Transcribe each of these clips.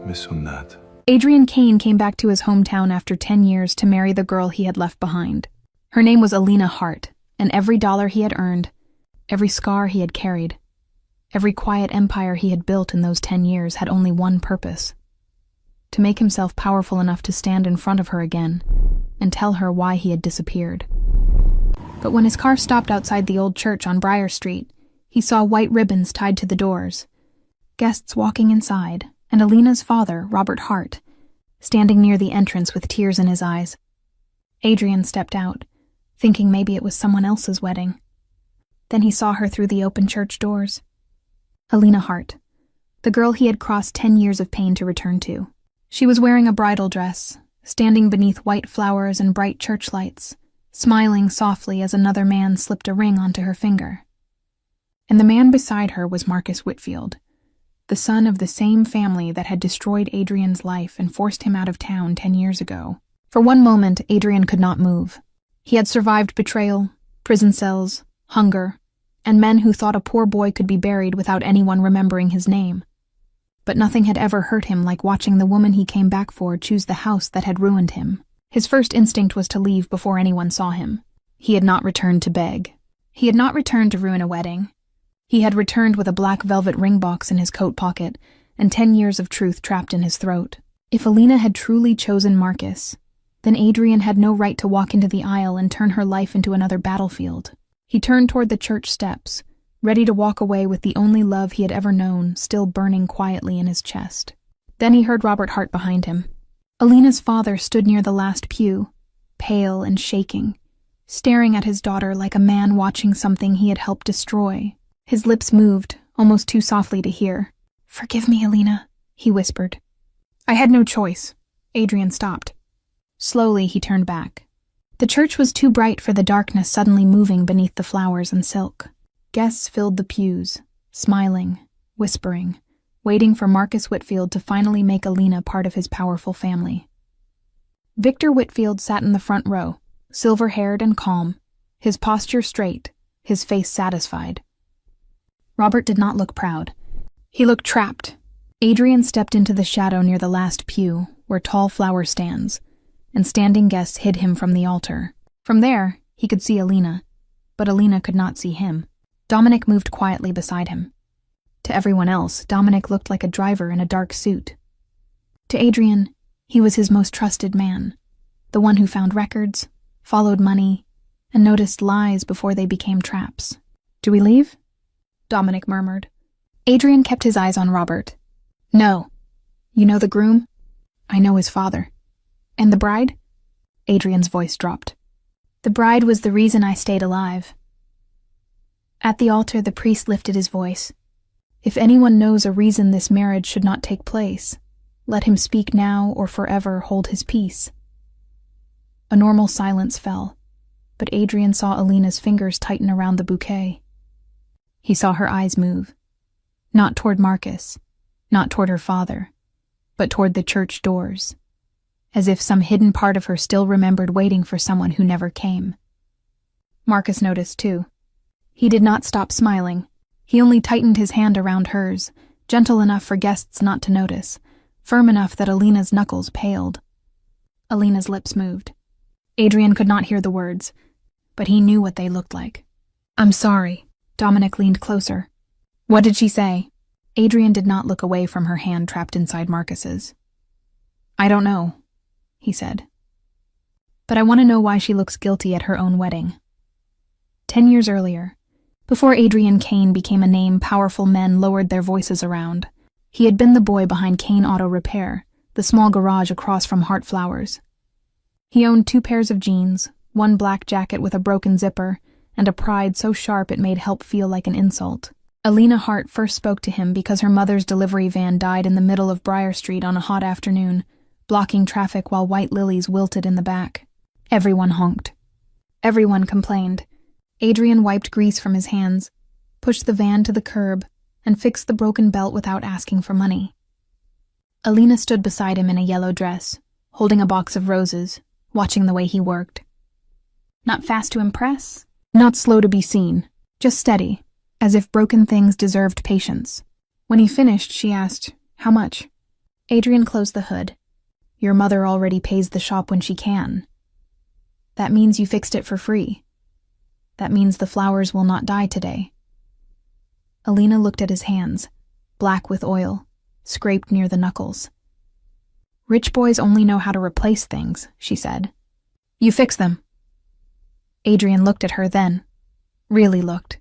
missunnat. Adrian Kane came back to his hometown after 10 years to marry the girl he had left behind. Her name was Alina Hart, and every dollar he had earned, every scar he had carried, every quiet empire he had built in those 10 years had only one purpose: to make himself powerful enough to stand in front of her again and tell her why he had disappeared. But when his car stopped outside the old church on Briar Street, he saw white ribbons tied to the doors, guests walking inside, and Alina's father, Robert Hart, standing near the entrance with tears in his eyes. Adrian stepped out, thinking maybe it was someone else's wedding. Then he saw her through the open church doors. Alina Hart, the girl he had crossed 10 years of pain to return to. She was wearing a bridal dress, standing beneath white flowers and bright church lights, smiling softly as another man slipped a ring onto her finger. And the man beside her was Marcus Whitfield, the son of the same family that had destroyed Adrian's life and forced him out of town 10 years ago. For one moment, Adrian could not move. He had survived betrayal, prison cells, hunger, and men who thought a poor boy could be buried without anyone remembering his name. But nothing had ever hurt him like watching the woman he came back for choose the house that had ruined him. His first instinct was to leave before anyone saw him. He had not returned to beg. He had not returned to ruin a wedding. He had returned with a black velvet ring box in his coat pocket and 10 years of truth trapped in his throat. If Alina had truly chosen Marcus, then Adrian had no right to walk into the aisle and turn her life into another battlefield. He turned toward the church steps, ready to walk away with the only love he had ever known still burning quietly in his chest. Then he heard Robert Hart behind him. Alina's father stood near the last pew, pale and shaking, staring at his daughter like a man watching something he had helped destroy. His lips moved, almost too softly to hear. "Forgive me, Alina," he whispered. "I had no choice." Adrian stopped. Slowly, he turned back. The church was too bright for the darkness suddenly moving beneath the flowers and silk. Guests filled the pews, smiling, whispering, waiting for Marcus Whitfield to finally make Alina part of his powerful family. Victor Whitfield sat in the front row, silver-haired and calm, his posture straight, his face satisfied. Robert did not look proud. He looked trapped. Adrian stepped into the shadow near the last pew, where tall flower stands, and standing guests hid him from the altar. From there, he could see Alina, but Alina could not see him. Dominic moved quietly beside him. To everyone else, Dominic looked like a driver in a dark suit. To Adrian, he was his most trusted man, the one who found records, followed money, and noticed lies before they became traps. "Do we leave?" Dominic murmured. Adrian kept his eyes on Robert. "No. You know the groom?" "I know his father." "And the bride?" Adrian's voice dropped. "The bride was the reason I stayed alive." At the altar, the priest lifted his voice. "If anyone knows a reason this marriage should not take place, let him speak now or forever hold his peace." A normal silence fell, but Adrian saw Alina's fingers tighten around the bouquet. He saw her eyes move, not toward Marcus, not toward her father, but toward the church doors, as if some hidden part of her still remembered waiting for someone who never came. Marcus noticed too. He did not stop smiling. He only tightened his hand around hers, gentle enough for guests not to notice, firm enough that Alina's knuckles paled. Alina's lips moved. Adrian could not hear the words, but he knew what they looked like. "I'm sorry." Dominic leaned closer. "What did she say?" Adrian did not look away from her hand trapped inside Marcus's. "I don't know," he said. "But I want to know why she looks guilty at her own wedding." 10 years earlier, before Adrian Kane became a name powerful men lowered their voices around, he had been the boy behind Kane Auto Repair, the small garage across from Hart Flowers. He owned 2 pairs of jeans, one black jacket with a broken zipper, and a pride so sharp it made help feel like an insult. Alina Hart first spoke to him because her mother's delivery van died in the middle of Briar Street on a hot afternoon, blocking traffic while white lilies wilted in the back. Everyone honked. Everyone complained. Adrian wiped grease from his hands, pushed the van to the curb, and fixed the broken belt without asking for money. Alina stood beside him in a yellow dress, holding a box of roses, watching the way he worked. Not fast to impress, not slow to be seen, just steady, as if broken things deserved patience. When he finished, she asked, "How much?" Adrian closed the hood. Your mother already pays the shop when she can. That means you fixed it for free. That means the flowers will not die today. Alina looked at his hands, black with oil, scraped near the knuckles. Rich boys only know how to replace things, she said. You fix them. Adrian looked at her then, really looked,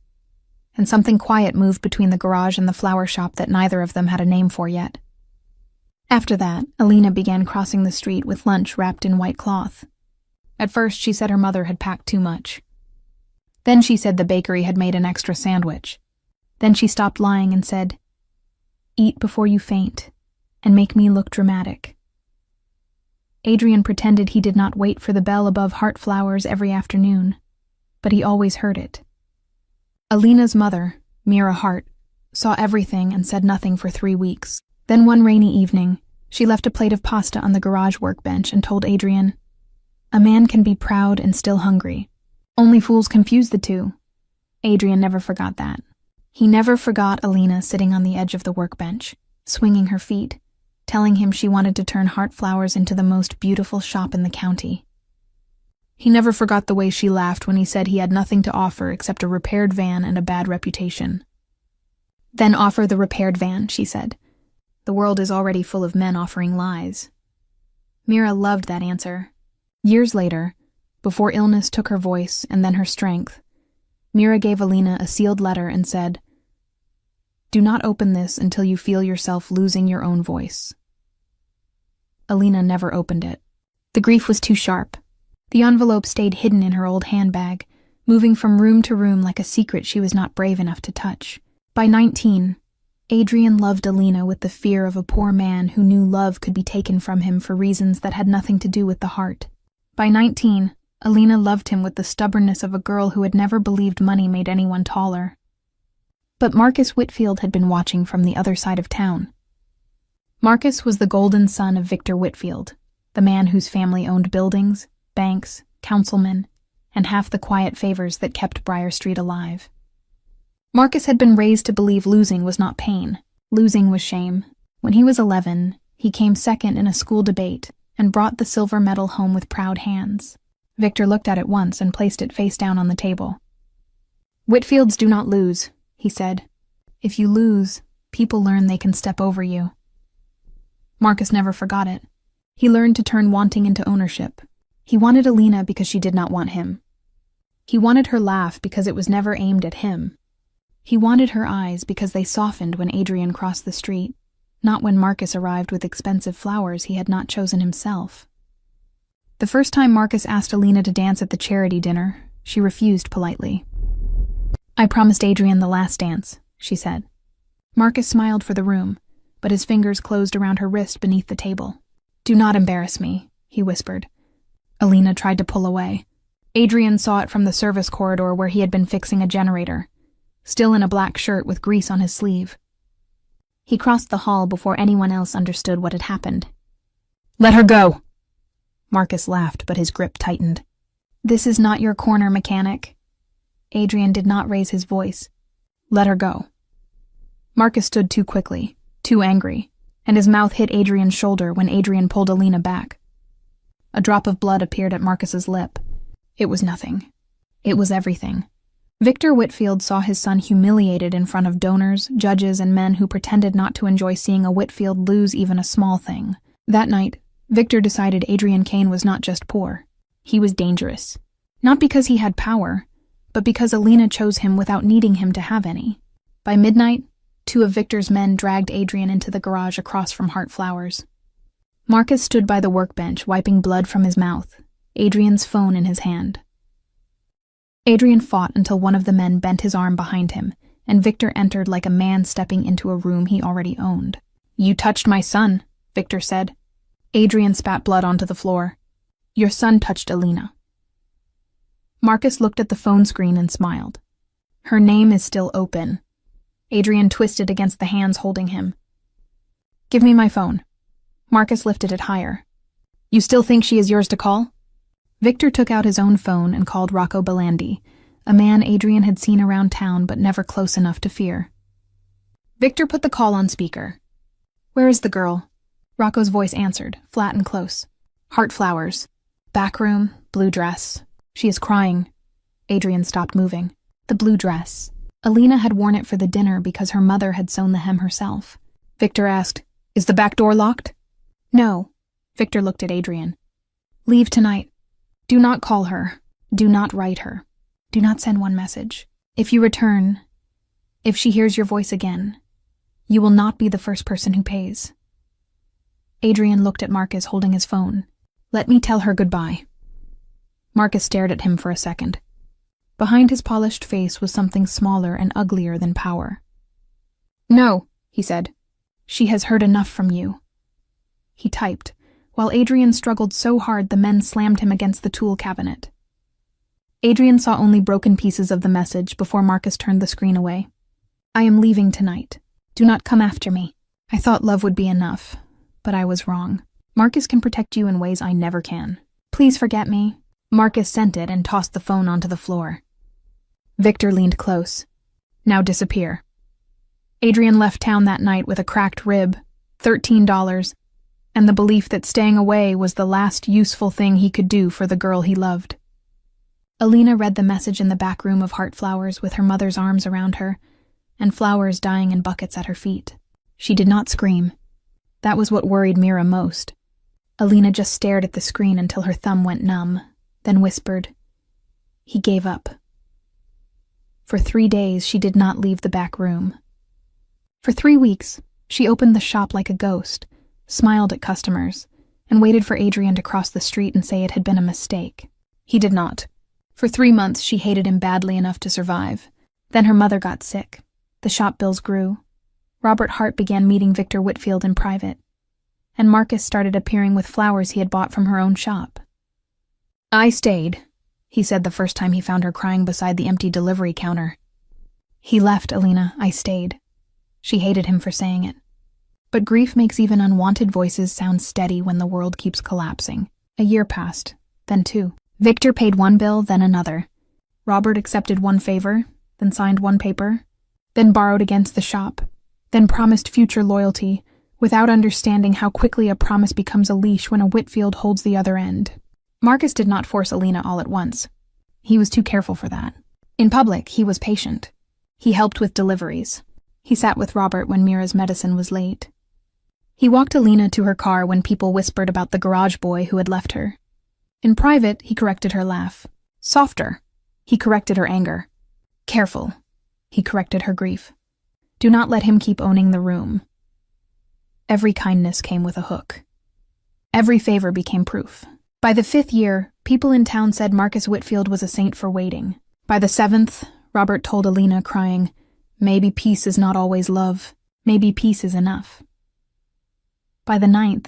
and something quiet moved between the garage and the flower shop that neither of them had a name for yet. After that, Alina began crossing the street with lunch wrapped in white cloth. At first, she said her mother had packed too much. Then she said the bakery had made an extra sandwich. Then she stopped lying and said, "Eat before you faint, and make me look dramatic." Adrian pretended he did not wait for the bell above heart flowers every afternoon, but he always heard it. Alina's mother, Mira Hart, saw everything and said nothing for 3 weeks. Then one rainy evening, she left a plate of pasta on the garage workbench and told Adrian, "A man can be proud and still hungry. Only fools confuse the two." Adrian never forgot that. He never forgot Alina sitting on the edge of the workbench, swinging her feet, telling him she wanted to turn heart flowers into the most beautiful shop in the county. He never forgot the way she laughed when he said he had nothing to offer except a repaired van and a bad reputation. "Then offer the repaired van," she said. "The world is already full of men offering lies." Mira loved that answer. Years later, before illness took her voice and then her strength, Mira gave Alina a sealed letter and said, "Do not open this until you feel yourself losing your own voice." Alina never opened it. The grief was too sharp. The envelope stayed hidden in her old handbag, moving from room to room like a secret she was not brave enough to touch. By 19, Adrian loved Alina with the fear of a poor man who knew love could be taken from him for reasons that had nothing to do with the heart. By 19, Alina loved him with the stubbornness of a girl who had never believed money made anyone taller. But Marcus Whitfield had been watching from the other side of town. Marcus was the golden son of Victor Whitfield, the man whose family owned buildings, banks, councilmen, and half the quiet favors that kept Briar Street alive. Marcus had been raised to believe losing was not pain. Losing was shame. When he was 11, he came second in a school debate and brought the silver medal home with proud hands. Victor looked at it once and placed it face down on the table. "Whitfields do not lose," he said. "If you lose, people learn they can step over you." Marcus never forgot it. He learned to turn wanting into ownership. He wanted Alina because she did not want him. He wanted her laugh because it was never aimed at him. He wanted her eyes because they softened when Adrian crossed the street, not when Marcus arrived with expensive flowers he had not chosen himself. The first time Marcus asked Alina to dance at the charity dinner, she refused politely. "I promised Adrian the last dance," she said. Marcus smiled for the room, but his fingers closed around her wrist beneath the table. "Do not embarrass me," he whispered. Alina tried to pull away. Adrian saw it from the service corridor where he had been fixing a generator, still in a black shirt with grease on his sleeve. He crossed the hall before anyone else understood what had happened. "Let her go!" Marcus laughed, but his grip tightened. "This is not your corner, mechanic." Adrian did not raise his voice. "Let her go." Marcus stood too quickly, too angry, and his mouth hit Adrian's shoulder when Adrian pulled Alina back. A drop of blood appeared at Marcus's lip. It was nothing. It was everything. Victor Whitfield saw his son humiliated in front of donors, judges, and men who pretended not to enjoy seeing a Whitfield lose even a small thing. That night, Victor decided Adrian Kane was not just poor. He was dangerous. Not because he had power, but because Alina chose him without needing him to have any. By midnight, 2 of Victor's men dragged Adrian into the garage across from Heart Flowers. Marcus stood by the workbench, wiping blood from his mouth, Adrian's phone in his hand. Adrian fought until one of the men bent his arm behind him, and Victor entered like a man stepping into a room he already owned. "You touched my son," Victor said. Adrian spat blood onto the floor. "Your son touched Alina." Marcus looked at the phone screen and smiled. "Her name is still open." Adrian twisted against the hands holding him. "Give me my phone." Marcus lifted it higher. "You still think she is yours to call?" Victor took out his own phone and called Rocco Belandi, a man Adrian had seen around town but never close enough to fear. Victor put the call on speaker. "Where is the girl?" Rocco's voice answered, flat and close. Heart flowers. Back room, blue dress. She is crying. Adrian stopped moving. The blue dress. Alina had worn it for the dinner because her mother had sewn the hem herself. Victor asked, Is the back door locked? No. Victor looked at Adrian. Leave tonight. Do not call her. Do not write her. Do not send one message. If you return, if she hears your voice again, you will not be the first person who pays. Adrian looked at Marcus holding his phone. Let me tell her goodbye. Marcus stared at him for a second. Behind his polished face was something smaller and uglier than power. No, he said. She has heard enough from you. He typed, while Adrian struggled so hard the men slammed him against the tool cabinet. Adrian saw only broken pieces of the message before Marcus turned the screen away. I am leaving tonight. Do not come after me. I thought love would be enough, but I was wrong. Marcus can protect you in ways I never can. Please forget me. Marcus sent it and tossed the phone onto the floor. Victor leaned close. Now disappear. Adrian left town that night with a cracked rib, $13, and the belief that staying away was the last useful thing he could do for the girl he loved. Alina read the message in the back room of Heart Flowers with her mother's arms around her, and flowers dying in buckets at her feet. She did not scream. That was what worried Mira most. Alina just stared at the screen until her thumb went numb, then whispered, He gave up. For 3 days, she did not leave the back room. For 3 weeks, she opened the shop like a ghost, smiled at customers, and waited for Adrian to cross the street and say it had been a mistake. He did not. For 3 months, she hated him badly enough to survive. Then her mother got sick. The shop bills grew. Robert Hart began meeting Victor Whitfield in private, and Marcus started appearing with flowers he had bought from her own shop. I stayed, he said the first time he found her crying beside the empty delivery counter. He left, Alina. I stayed. She hated him for saying it. But grief makes even unwanted voices sound steady when the world keeps collapsing. A year passed, then 2. Victor paid one bill, then another. Robert accepted one favor, then signed one paper, then borrowed against the shop, then promised future loyalty, without understanding how quickly a promise becomes a leash when a Whitfield holds the other end. Marcus did not force Alina all at once. He was too careful for that. In public, he was patient. He helped with deliveries. He sat with Robert when Mira's medicine was late. He walked Alina to her car when people whispered about the garage boy who had left her. In private, he corrected her laugh. Softer. He corrected her anger. Careful. He corrected her grief. Do not let him keep owning the room. Every kindness came with a hook. Every favor became proof. By the 5th year, people in town said Marcus Whitfield was a saint for waiting. By the 7th, Robert told Alina, crying, Maybe peace is not always love. Maybe peace is enough. By the 9th,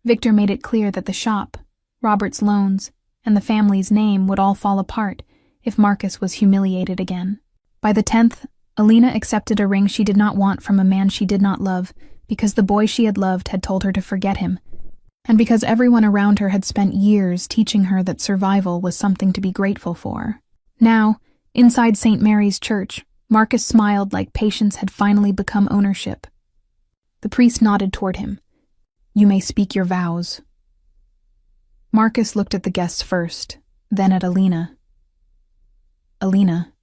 Victor made it clear that the shop, Robert's loans, and the family's name would all fall apart if Marcus was humiliated again. By the 10th, Alina accepted a ring she did not want from a man she did not love because the boy she had loved had told her to forget him, and because everyone around her had spent years teaching her that survival was something to be grateful for. Now, inside St. Mary's Church, Marcus smiled like patience had finally become ownership. The priest nodded toward him. You may speak your vows. Marcus looked at the guests first, then at Alina. Alina,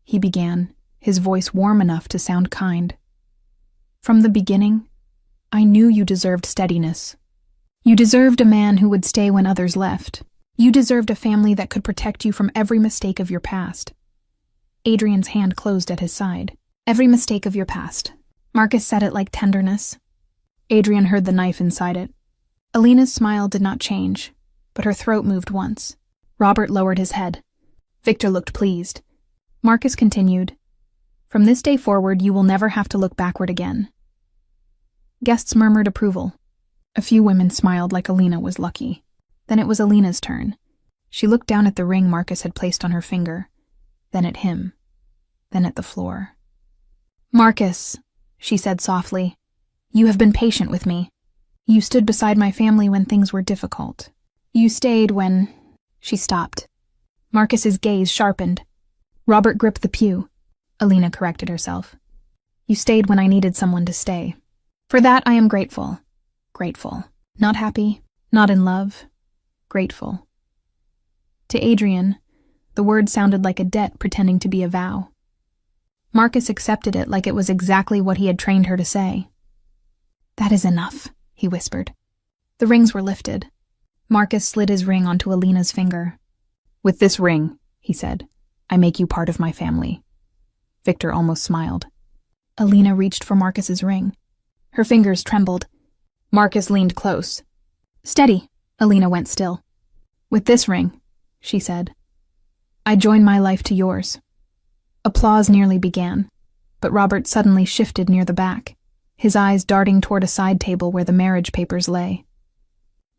he began, his voice warm enough to sound kind. From the beginning, I knew you deserved steadiness. You deserved a man who would stay when others left. You deserved a family that could protect you from every mistake of your past. Adrian's hand closed at his side. Every mistake of your past. Marcus said it like tenderness. Adrian heard the knife inside it. Alina's smile did not change, but her throat moved once. Robert lowered his head. Victor looked pleased. Marcus continued, From this day forward, you will never have to look backward again. Guests murmured approval. A few women smiled like Alina was lucky. Then it was Alina's turn. She looked down at the ring Marcus had placed on her finger, then at him, then at the floor. Marcus, she said softly, you have been patient with me. You stood beside my family when things were difficult. You stayed when... She stopped. Marcus's gaze sharpened. Robert gripped the pew. Alina corrected herself. You stayed when I needed someone to stay. For that I am grateful. Grateful. Not happy, not in love. Grateful. To Adrian, the word sounded like a debt pretending to be a vow. Marcus accepted it like it was exactly what he had trained her to say. "That is enough," he whispered. The rings were lifted. Marcus slid his ring onto Alina's finger. "With this ring," he said, "I make you part of my family." Victor almost smiled. Alina reached for Marcus's ring. Her fingers trembled. Marcus leaned close. "Steady," Alina went still. "With this ring," she said, "I join my life to yours." Applause nearly began, but Robert suddenly shifted near the back, his eyes darting toward a side table where the marriage papers lay.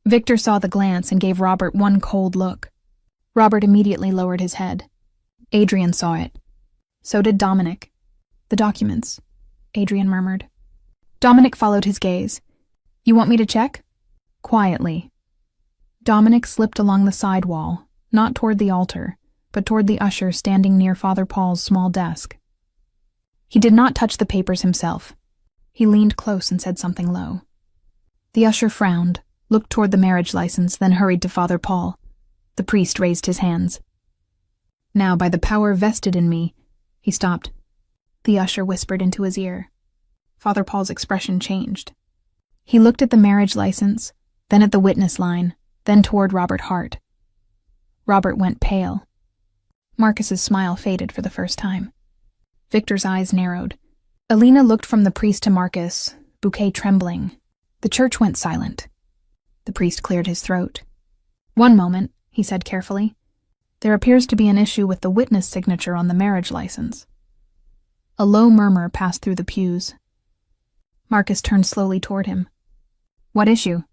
Victor saw the glance and gave Robert one cold look. Robert immediately lowered his head. Adrian saw it. So did Dominic. "The documents," Adrian murmured. Dominic followed his gaze. "You want me to check?" Quietly. Dominic slipped along the side wall, not toward the altar, but toward the usher standing near Father Paul's small desk. He did not touch the papers himself. He leaned close and said something low. The usher frowned, looked toward the marriage license, then hurried to Father Paul. The priest raised his hands. "Now, by the power vested in me," he stopped. The usher whispered into his ear. Father Paul's expression changed. He looked at the marriage license, then at the witness line, then toward Robert Hart. Robert went pale. Marcus's smile faded for the first time. Victor's eyes narrowed. Alina looked from the priest to Marcus, bouquet trembling. The church went silent. The priest cleared his throat. "One moment," he said carefully. "There appears to be an issue with the witness signature on the marriage license." A low murmur passed through the pews. Marcus turned slowly toward him. "What issue?"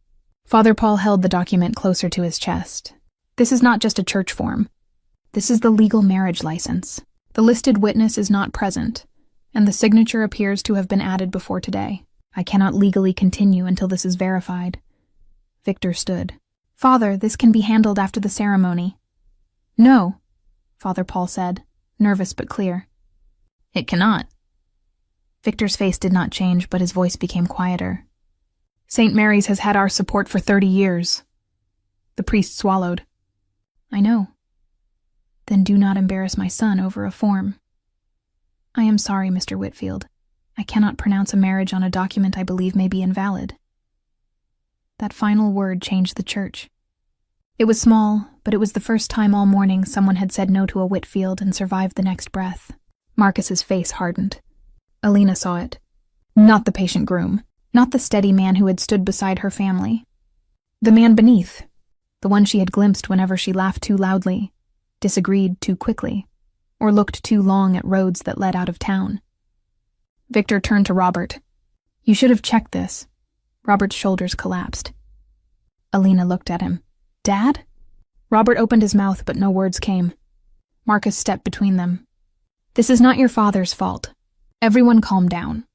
Father Paul held the document closer to his chest. "This is not just a church form. This is the legal marriage license. The listed witness is not present, and the signature appears to have been added before today. I cannot legally continue until this is verified." Victor stood. "Father, this can be handled after the ceremony." "No," Father Paul said, nervous but clear. "It cannot." Victor's face did not change, but his voice became quieter. "St. Mary's has had our support for 30 years. The priest swallowed. "I know." "Then do not embarrass my son over a form." "I am sorry, Mr. Whitfield. I cannot pronounce a marriage on a document I believe may be invalid." That final word changed the church. It was small, but it was the first time all morning someone had said no to a Whitfield and survived the next breath. Marcus's face hardened. Alina saw it. Not the patient groom, not the steady man who had stood beside her family. The man beneath, the one she had glimpsed whenever she laughed too loudly, disagreed too quickly, or looked too long at roads that led out of town. Victor turned to Robert. "You should have checked this." Robert's shoulders collapsed. Alina looked at him. "Dad?" Robert opened his mouth, but no words came. Marcus stepped between them. "This is not your father's fault. Everyone calm down."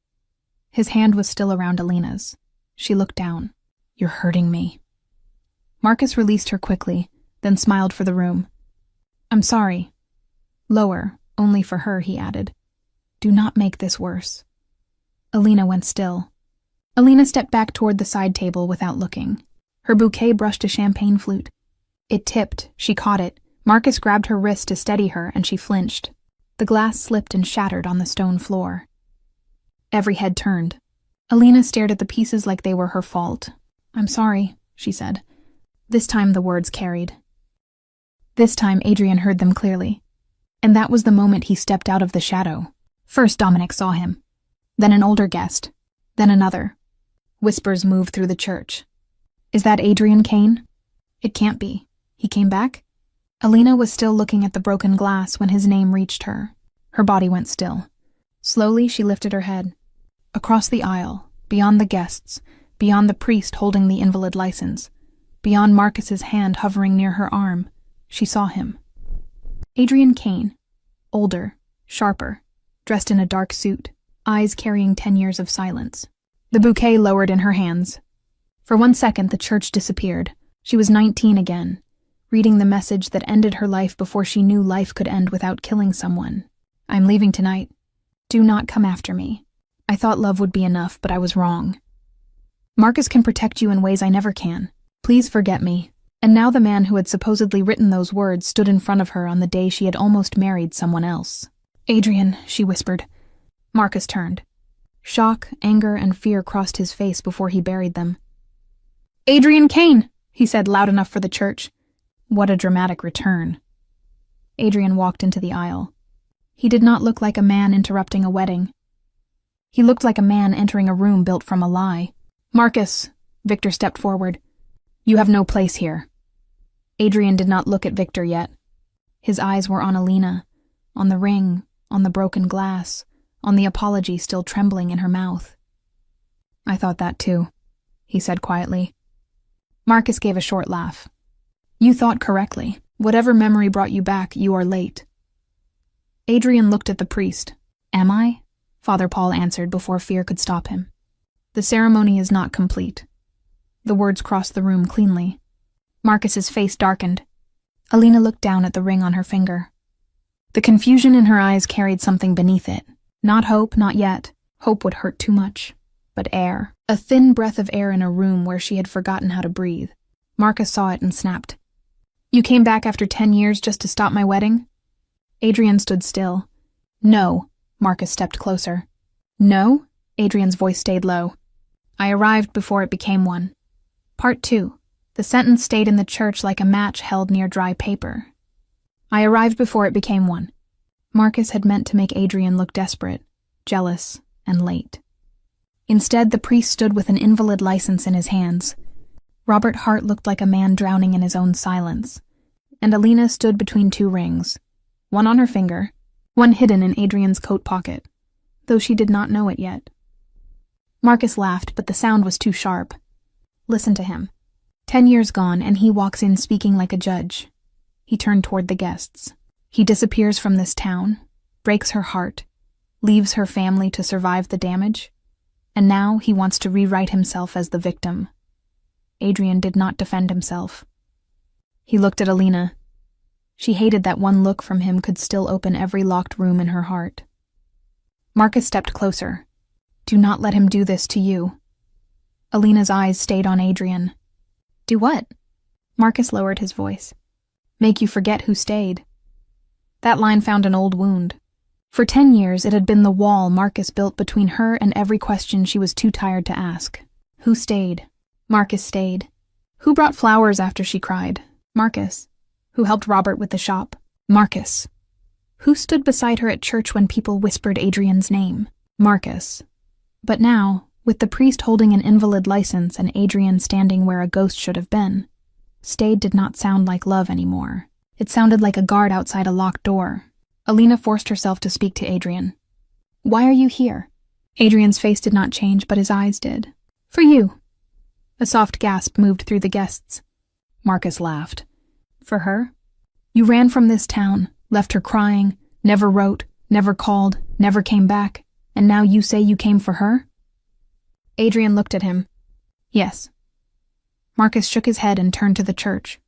His hand was still around Alina's. She looked down. "You're hurting me." Marcus released her quickly, then smiled for the room. "I'm sorry." Lower, only for her, he added. "Do not make this worse." Alina went still. Alina stepped back toward the side table without looking. Her bouquet brushed a champagne flute. It tipped, she caught it. Marcus grabbed her wrist to steady her, and she flinched. The glass slipped and shattered on the stone floor. Every head turned. Alina stared at the pieces like they were her fault. "I'm sorry," she said. This time the words carried. This time Adrian heard them clearly. And that was the moment he stepped out of the shadow. First Dominic saw him. Then an older guest. Then another. Whispers moved through the church. "Is that Adrian Kane?" "It can't be. He came back?" Alina was still looking at the broken glass when his name reached her. Her body went still. Slowly she lifted her head. Across the aisle, beyond the guests, beyond the priest holding the invalid license, beyond Marcus's hand hovering near her arm, she saw him. Adrian Kane, older, sharper, dressed in a dark suit, eyes carrying 10 years of silence. The bouquet lowered in her hands. For 1 second the church disappeared. She was 19 again, reading the message that ended her life before she knew life could end without killing someone. "I'm leaving tonight. Do not come after me. I thought love would be enough, but I was wrong." Marcus can protect you in ways I never can. Please forget me." And now the man who had supposedly written those words stood in front of her on the day she had almost married someone else. "Adrian," she whispered. Marcus turned. Shock, anger, and fear crossed his face before he buried them. "Adrian Kane," he said loud enough for the church. What a dramatic return. Adrian walked into the aisle. He did not look like a man interrupting a wedding. He looked like a man entering a room built from a lie. "Marcus," Victor stepped forward. "You have no place here." Adrian did not look at Victor yet. His eyes were on Alina, on the ring, on the broken glass, on the apology still trembling in her mouth. "I thought that too," he said quietly. Marcus gave a short laugh. "You thought correctly. Whatever memory brought you back, you are late." Adrian looked at the priest. "Am I?" Father Paul answered before fear could stop him. "The ceremony is not complete." The words crossed the room cleanly. Marcus's face darkened. Alina looked down at the ring on her finger. The confusion in her eyes carried something beneath it. Not hope, not yet. Hope would hurt too much. But air. A thin breath of air in a room where she had forgotten how to breathe. Marcus saw it and snapped. "You came back after 10 years just to stop my wedding?" Adrian stood still. "No." Marcus stepped closer. "No?" Adrian's voice stayed low. "I arrived before it became one." Part 2. The sentence stayed in the church like a match held near dry paper. "I arrived before it became one." Marcus had meant to make Adrian look desperate, jealous, and late. Instead, the priest stood with an invalid license in his hands. Robert Hart looked like a man drowning in his own silence, and Alina stood between two rings, one on her finger, one hidden in Adrian's coat pocket, though she did not know it yet. Marcus laughed, but the sound was too sharp. Listen to him. 10 years gone, and he walks in speaking like a judge. He turned toward the guests. He disappears from this town, breaks her heart, leaves her family to survive the damage, and now he wants to rewrite himself as the victim. Adrian did not defend himself. He looked at Alina. She hated that one look from him could still open every locked room in her heart. Marcus stepped closer. "Do not let him do this to you." Alina's eyes stayed on Adrian. "Do what?" Marcus lowered his voice. "Make you forget who stayed." That line found an old wound. For 10 years, it had been the wall Marcus built between her and every question she was too tired to ask. Who stayed? Marcus stayed. Who brought flowers after she cried? Marcus. Who helped Robert with the shop? Marcus. Who stood beside her at church when people whispered Adrian's name? Marcus. But now, with the priest holding an invalid license and Adrian standing where a ghost should have been, stayed did not sound like love anymore. It sounded like a guard outside a locked door. Alina forced herself to speak to Adrian. "Why are you here?" Adrian's face did not change, but his eyes did. "For you." A soft gasp moved through the guests. Marcus laughed. "For her? You ran from this town, left her crying, never wrote, never called, never came back, and now you say you came for her?" Adrian looked at him. "Yes." Marcus shook his head and turned to the church.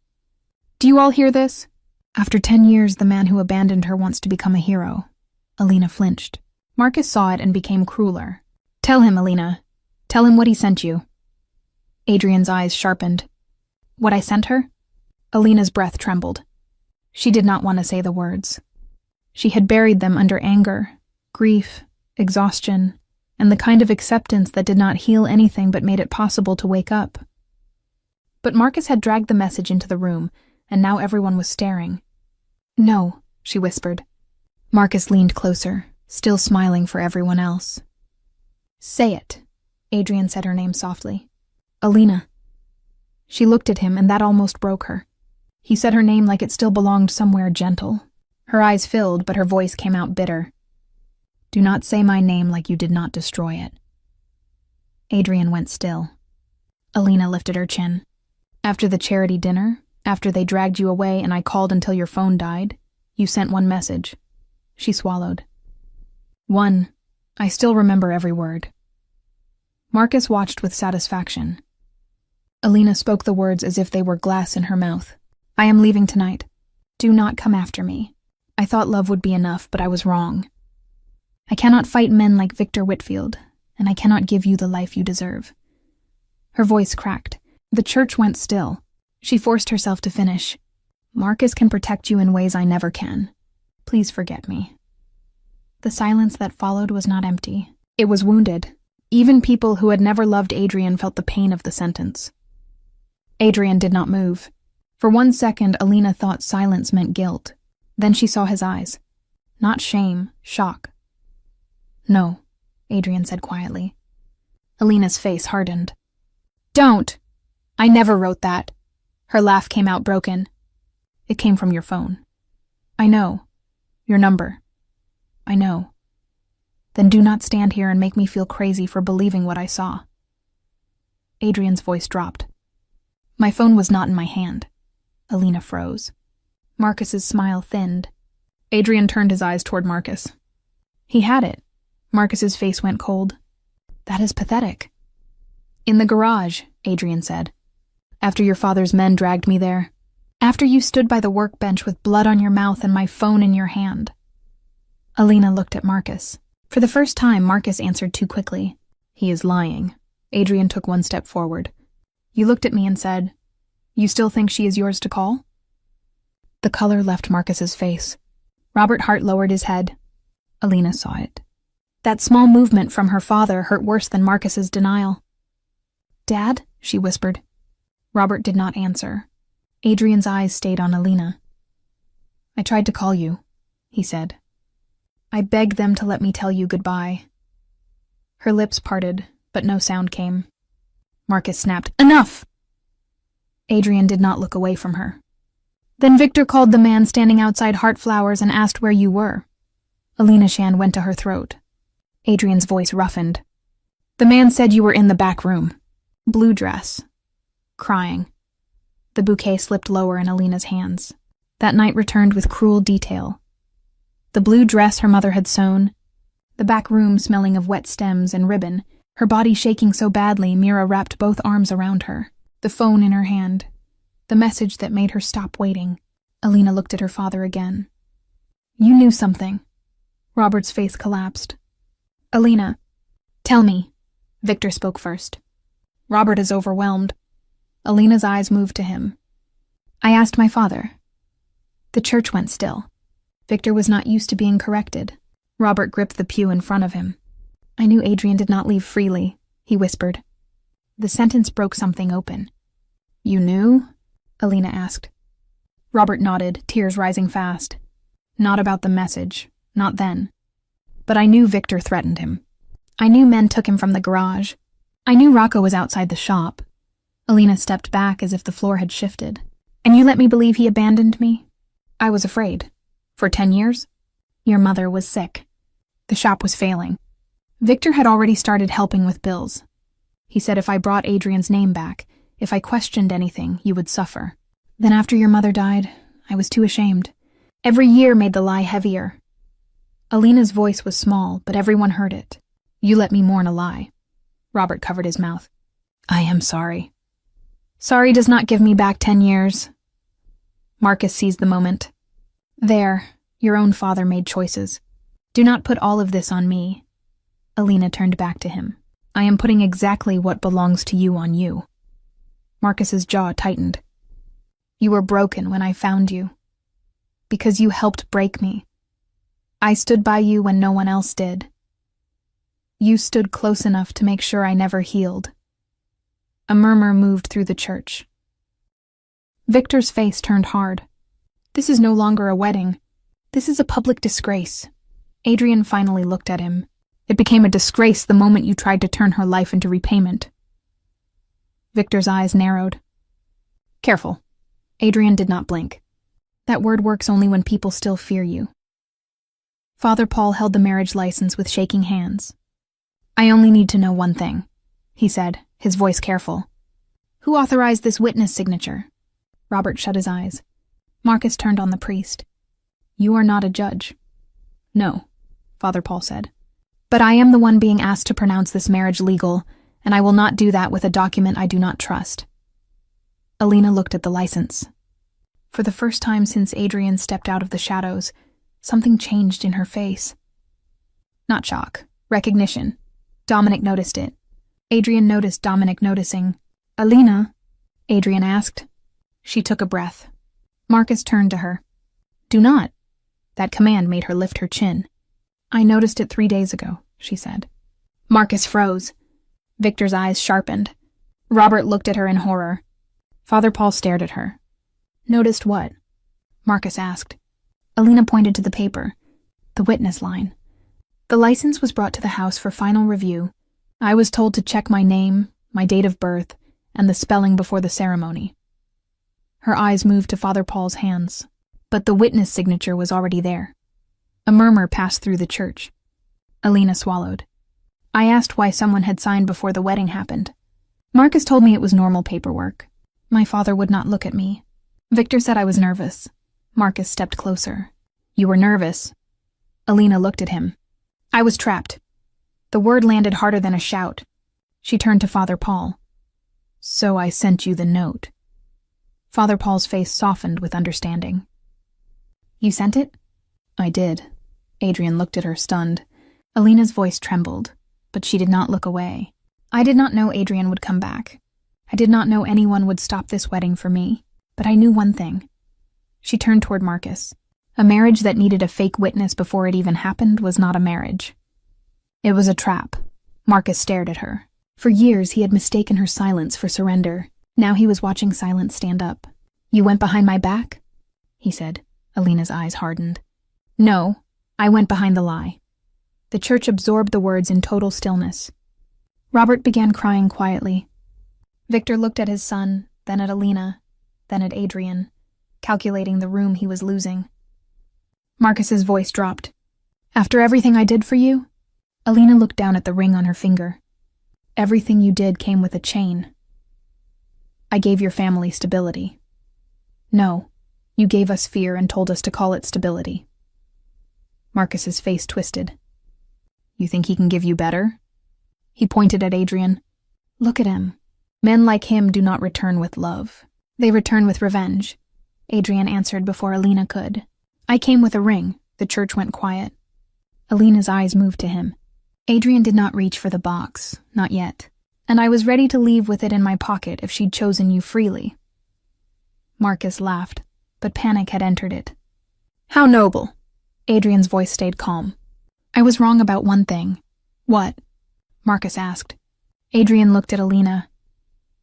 "Do you all hear this? After 10 years, the man who abandoned her wants to become a hero." Alina flinched. Marcus saw it and became crueler. "Tell him, Alina. Tell him what he sent you." Adrian's eyes sharpened. "What I sent her?" Alina's breath trembled. She did not want to say the words. She had buried them under anger, grief, exhaustion, and the kind of acceptance that did not heal anything but made it possible to wake up. But Marcus had dragged the message into the room, and now everyone was staring. "No," she whispered. Marcus leaned closer, still smiling for everyone else. "Say it," Adrian said her name softly. "Alina." She looked at him, and that almost broke her. He said her name like it still belonged somewhere gentle. Her eyes filled, but her voice came out bitter. "Do not say my name like you did not destroy it." Adrian went still. Alina lifted her chin. "After the charity dinner, after they dragged you away and I called until your phone died, you sent one message." She swallowed. "One. I still remember every word." Marcus watched with satisfaction. Alina spoke the words as if they were glass in her mouth. "I am leaving tonight. Do not come after me. I thought love would be enough, but I was wrong. I cannot fight men like Victor Whitfield, and I cannot give you the life you deserve. Her voice cracked. The church went still. She forced herself to finish. Marcus can protect you in ways I never can. Please forget me. The silence that followed was not empty. It was wounded. Even people who had never loved Adrian felt the pain of the sentence. Adrian did not move. For 1 second, Alina thought silence meant guilt. Then she saw his eyes. Not shame, shock. No, Adrian said quietly. Alina's face hardened. Don't! I never wrote that. Her laugh came out broken. It came from your phone. I know. Your number. I know. Then do not stand here and make me feel crazy for believing what I saw. Adrian's voice dropped. My phone was not in my hand. Alina froze. Marcus's smile thinned. Adrian turned his eyes toward Marcus. He had it. Marcus's face went cold. That is pathetic. In the garage, Adrian said. After your father's men dragged me there. After you stood by the workbench with blood on your mouth and my phone in your hand. Alina looked at Marcus. For the first time, Marcus answered too quickly. He is lying. Adrian took 1 step forward. You looked at me and said, you still think she is yours to call? The color left Marcus's face. Robert Hart lowered his head. Alina saw it. That small movement from her father hurt worse than Marcus's denial. Dad? She whispered. Robert did not answer. Adrian's eyes stayed on Alina. I tried to call you, he said. I begged them to let me tell you goodbye. Her lips parted, but no sound came. Marcus snapped, Enough! Adrian did not look away from her. Then Victor called the man standing outside Heartflowers and asked where you were. Alina's hand went to her throat. Adrian's voice roughened. The man said you were in the back room. Blue dress. Crying. The bouquet slipped lower in Alina's hands. That night returned with cruel detail. The blue dress her mother had sewn, the back room smelling of wet stems and ribbon, her body shaking so badly Mira wrapped both arms around her, the phone in her hand, the message that made her stop waiting. Alina looked at her father again. You knew something. Robert's face collapsed. Alina, tell me. Victor spoke first. Robert is overwhelmed. Alina's eyes moved to him. I asked my father. The church went still. Victor was not used to being corrected. Robert gripped the pew in front of him. I knew Adrian did not leave freely, he whispered. The sentence broke something open. You knew? Alina asked. Robert nodded, tears rising fast. Not about the message, not then. But I knew Victor threatened him. I knew men took him from the garage. I knew Rocco was outside the shop. Alina stepped back as if the floor had shifted. And you let me believe he abandoned me? I was afraid. For 10 years? Your mother was sick. The shop was failing. Victor had already started helping with bills. He said if I brought Adrian's name back, if I questioned anything, you would suffer. Then after your mother died, I was too ashamed. Every year made the lie heavier. Alina's voice was small, but everyone heard it. You let me mourn a lie. Robert covered his mouth. I am sorry. Sorry does not give me back 10 years. Marcus seized the moment. There, your own father made choices. Do not put all of this on me. Alina turned back to him. I am putting exactly what belongs to you on you. Marcus's jaw tightened. You were broken when I found you. Because you helped break me. I stood by you when no one else did. You stood close enough to make sure I never healed. A murmur moved through the church. Victor's face turned hard. This is no longer a wedding. This is a public disgrace. Adrian finally looked at him. It became a disgrace the moment you tried to turn her life into repayment. Victor's eyes narrowed. Careful. Adrian did not blink. That word works only when people still fear you. Father Paul held the marriage license with shaking hands. I only need to know one thing, he said, his voice careful. Who authorized this witness signature? Robert shut his eyes. Marcus turned on the priest. You are not a judge. No, Father Paul said. But I am the one being asked to pronounce this marriage legal, and I will not do that with a document I do not trust. Alina looked at the license. For the first time since Adrian stepped out of the shadows, something changed in her face. Not shock, recognition. Dominic noticed it. Adrian noticed Dominic noticing, Alina? Adrian asked. She took a breath. Marcus turned to her. Do not. That command made her lift her chin. I noticed it 3 days ago, she said. Marcus froze. Victor's eyes sharpened. Robert looked at her in horror. Father Paul stared at her. Noticed what? Marcus asked. Alina pointed to the paper. The witness line. The license was brought to the house for final review. I was told to check my name, my date of birth, and the spelling before the ceremony. Her eyes moved to Father Paul's hands, but the witness signature was already there. A murmur passed through the church. Alina swallowed. I asked why someone had signed before the wedding happened. Marcus told me it was normal paperwork. My father would not look at me. Victor said I was nervous. Marcus stepped closer. You were nervous? Alina looked at him. I was trapped. The word landed harder than a shout. She turned to Father Paul. So I sent you the note. Father Paul's face softened with understanding. You sent it? I did. Adrian looked at her, stunned. Alina's voice trembled, but she did not look away. I did not know Adrian would come back. I did not know anyone would stop this wedding for me, but I knew one thing. She turned toward Marcus. A marriage that needed a fake witness before it even happened was not a marriage. It was a trap. Marcus stared at her. For years he had mistaken her silence for surrender. Now he was watching silence stand up. You went behind my back? He said. Alina's eyes hardened. No, I went behind the lie. The church absorbed the words in total stillness. Robert began crying quietly. Victor looked at his son, then at Alina, then at Adrian, calculating the room he was losing. Marcus's voice dropped. After everything I did for you? Alina looked down at the ring on her finger. Everything you did came with a chain. I gave your family stability. No, you gave us fear and told us to call it stability. Marcus's face twisted. You think he can give you better? He pointed at Adrian. Look at him. Men like him do not return with love. They return with revenge. Adrian answered before Alina could. I came with a ring. The church went quiet. Alina's eyes moved to him. Adrian did not reach for the box, not yet, and I was ready to leave with it in my pocket if she'd chosen you freely. Marcus laughed, but panic had entered it. How noble! Adrian's voice stayed calm. I was wrong about one thing. What? Marcus asked. Adrian looked at Alina.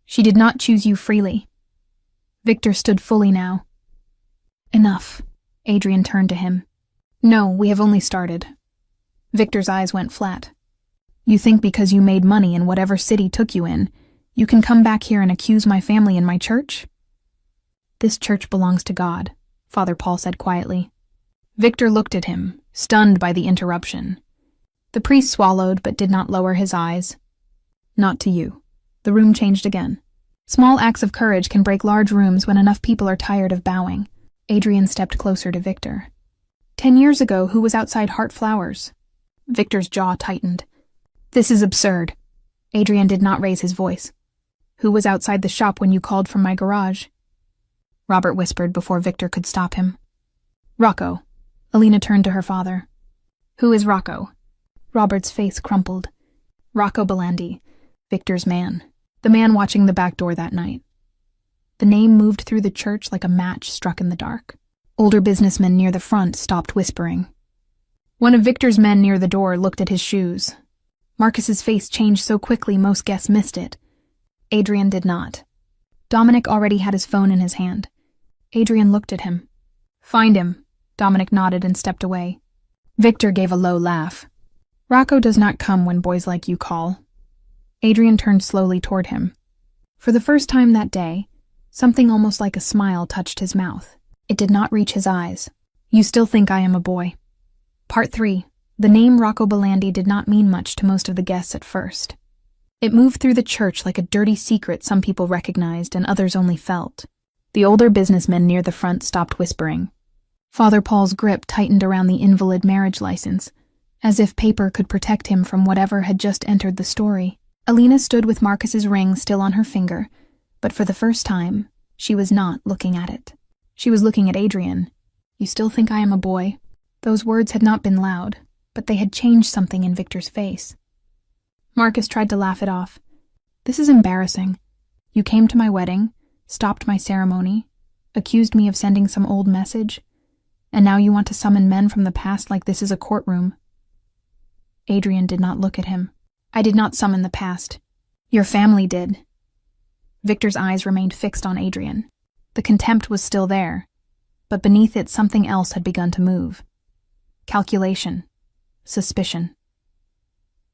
She did not choose you freely. Victor stood fully now. Enough. Adrian turned to him. No, we have only started. Victor's eyes went flat. You think because you made money in whatever city took you in, you can come back here and accuse my family and my church? This church belongs to God, Father Paul said quietly. Victor looked at him, stunned by the interruption. The priest swallowed but did not lower his eyes. Not to you. The room changed again. Small acts of courage can break large rooms when enough people are tired of bowing. Adrian stepped closer to Victor. 10 years ago, who was outside Heart Flowers? Victor's jaw tightened. This is absurd. Adrian did not raise his voice. Who was outside the shop when you called from my garage? Robert whispered before Victor could stop him. Rocco. Alina turned to her father. Who is Rocco? Robert's face crumpled. Rocco Belandi, Victor's man. The man watching the back door that night. The name moved through the church like a match struck in the dark. Older businessmen near the front stopped whispering. One of Victor's men near the door looked at his shoes. Marcus's face changed so quickly most guests missed it. Adrian did not. Dominic already had his phone in his hand. Adrian looked at him. Find him. Dominic nodded and stepped away. Victor gave a low laugh. Rocco does not come when boys like you call. Adrian turned slowly toward him. For the first time that day, something almost like a smile touched his mouth. It did not reach his eyes. You still think I am a boy. Part 3. The name Rocco Belandi did not mean much to most of the guests at first. It moved through the church like a dirty secret some people recognized and others only felt. The older businessmen near the front stopped whispering. Father Paul's grip tightened around the invalid marriage license, as if paper could protect him from whatever had just entered the story. Alina stood with Marcus's ring still on her finger, but for the first time, she was not looking at it. She was looking at Adrian. You still think I am a boy? Those words had not been loud, but they had changed something in Victor's face. Marcus tried to laugh it off. This is embarrassing. You came to my wedding, stopped my ceremony, accused me of sending some old message, and now you want to summon men from the past like this is a courtroom. Adrian did not look at him. I did not summon the past. Your family did. Victor's eyes remained fixed on Adrian. The contempt was still there, but beneath it something else had begun to move. Calculation. Suspicion.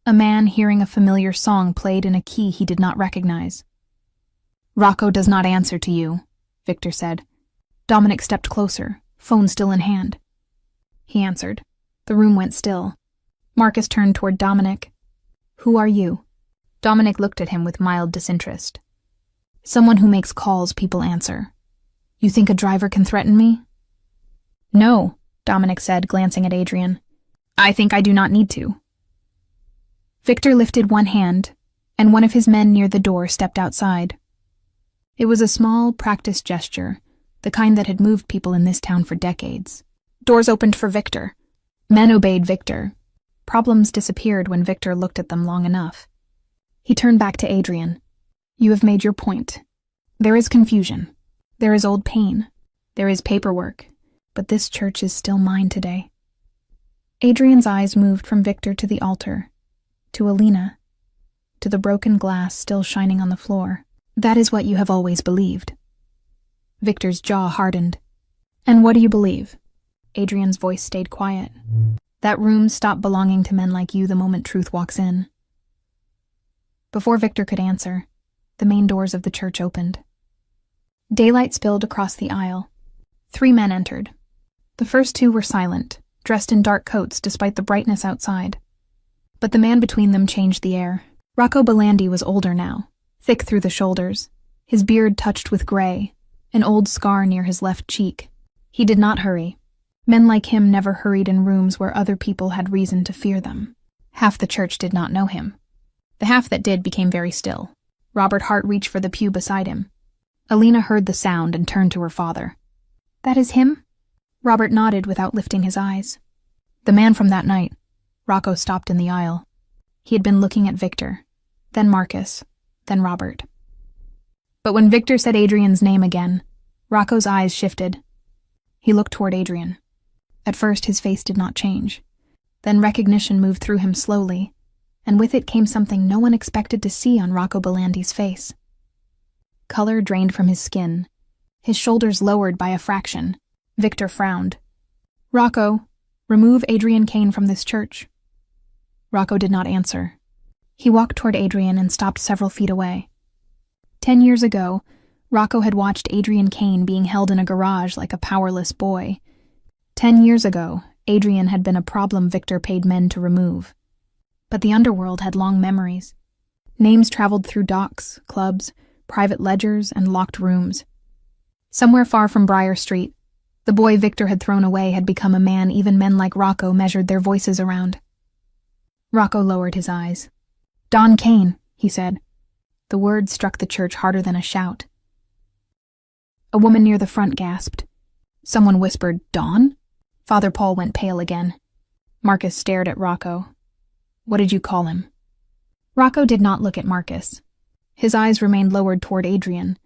A man hearing a familiar song played in a key he did not recognize. Rocco does not answer to you, Victor said. Dominic stepped closer, phone still in hand. He answered. The room went still. Marcus turned toward Dominic. Who are you? Dominic looked at him with mild disinterest. Someone who makes calls people answer. You think a driver can threaten me? No, Dominic said, glancing at Adrian. I think I do not need to. Victor lifted one hand, and one of his men near the door stepped outside. It was a small, practiced gesture, the kind that had moved people in this town for decades. Doors opened for Victor. Men obeyed Victor. Problems disappeared when Victor looked at them long enough. He turned back to Adrian. You have made your point. There is confusion. There is old pain. There is paperwork. But this church is still mine today. Adrian's eyes moved from Victor to the altar, to Alina, to the broken glass still shining on the floor. That is what you have always believed. Victor's jaw hardened. And what do you believe? Adrian's voice stayed quiet. That room stopped belonging to men like you the moment truth walks in. Before Victor could answer, the main doors of the church opened. Daylight spilled across the aisle. 3 men entered. The first 2 were silent, dressed in dark coats despite the brightness outside. But the man between them changed the air. Rocco Belandi was older now, thick through the shoulders, his beard touched with gray, an old scar near his left cheek. He did not hurry. Men like him never hurried in rooms where other people had reason to fear them. Half the church did not know him. The half that did became very still. Robert Hart reached for the pew beside him. Alina heard the sound and turned to her father. That is him? Robert nodded without lifting his eyes. The man from that night. Rocco stopped in the aisle. He had been looking at Victor, then Marcus, then Robert. But when Victor said Adrian's name again, Rocco's eyes shifted. He looked toward Adrian. At first his face did not change. Then recognition moved through him slowly, and with it came something no one expected to see on Rocco Belandi's face. Color drained from his skin, his shoulders lowered by a fraction. Victor frowned. Rocco, remove Adrian Kane from this church. Rocco did not answer. He walked toward Adrian and stopped several feet away. 10 years ago, Rocco had watched Adrian Kane being held in a garage like a powerless boy. 10 years ago, Adrian had been a problem Victor paid men to remove. But the underworld had long memories. Names traveled through docks, clubs, private ledgers, and locked rooms. Somewhere far from Briar Street, the boy Victor had thrown away had become a man even men like Rocco measured their voices around. Rocco lowered his eyes. Don Kane, he said. The word struck the church harder than a shout. A woman near the front gasped. Someone whispered, Don? Father Paul went pale again. Marcus stared at Rocco. What did you call him? Rocco did not look at Marcus. His eyes remained lowered toward Adrian.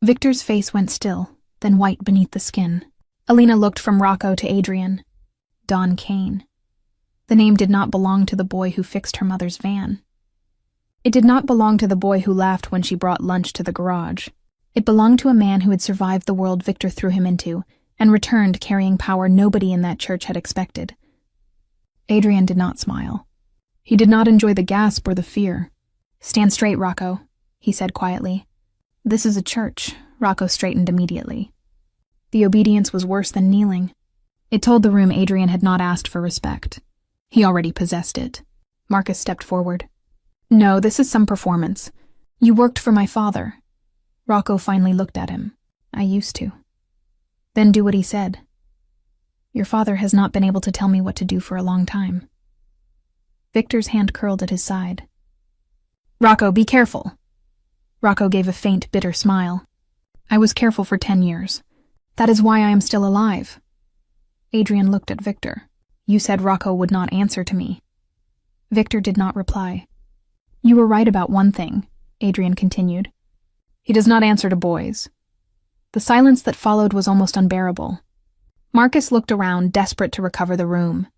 Victor's face went still, then white beneath the skin. Alina looked from Rocco to Adrian. Don Kane. The name did not belong to the boy who fixed her mother's van. It did not belong to the boy who laughed when she brought lunch to the garage. It belonged to a man who had survived the world Victor threw him into and returned carrying power nobody in that church had expected. Adrian did not smile. He did not enjoy the gasp or the fear. Stand straight, Rocco, he said quietly. This is a church. Rocco straightened immediately. The obedience was worse than kneeling. It told the room Adrian had not asked for respect. He already possessed it. Marcus stepped forward. No, this is some performance. You worked for my father. Rocco finally looked at him. I used to. Then do what he said. Your father has not been able to tell me what to do for a long time. Victor's hand curled at his side. Rocco, be careful. Rocco gave a faint, bitter smile. I was careful for 10 years. That is why I am still alive. Adrian looked at Victor. You said Rocco would not answer to me. Victor did not reply. You were right about one thing, Adrian continued. He does not answer to boys. The silence that followed was almost unbearable. Marcus looked around, desperate to recover the room.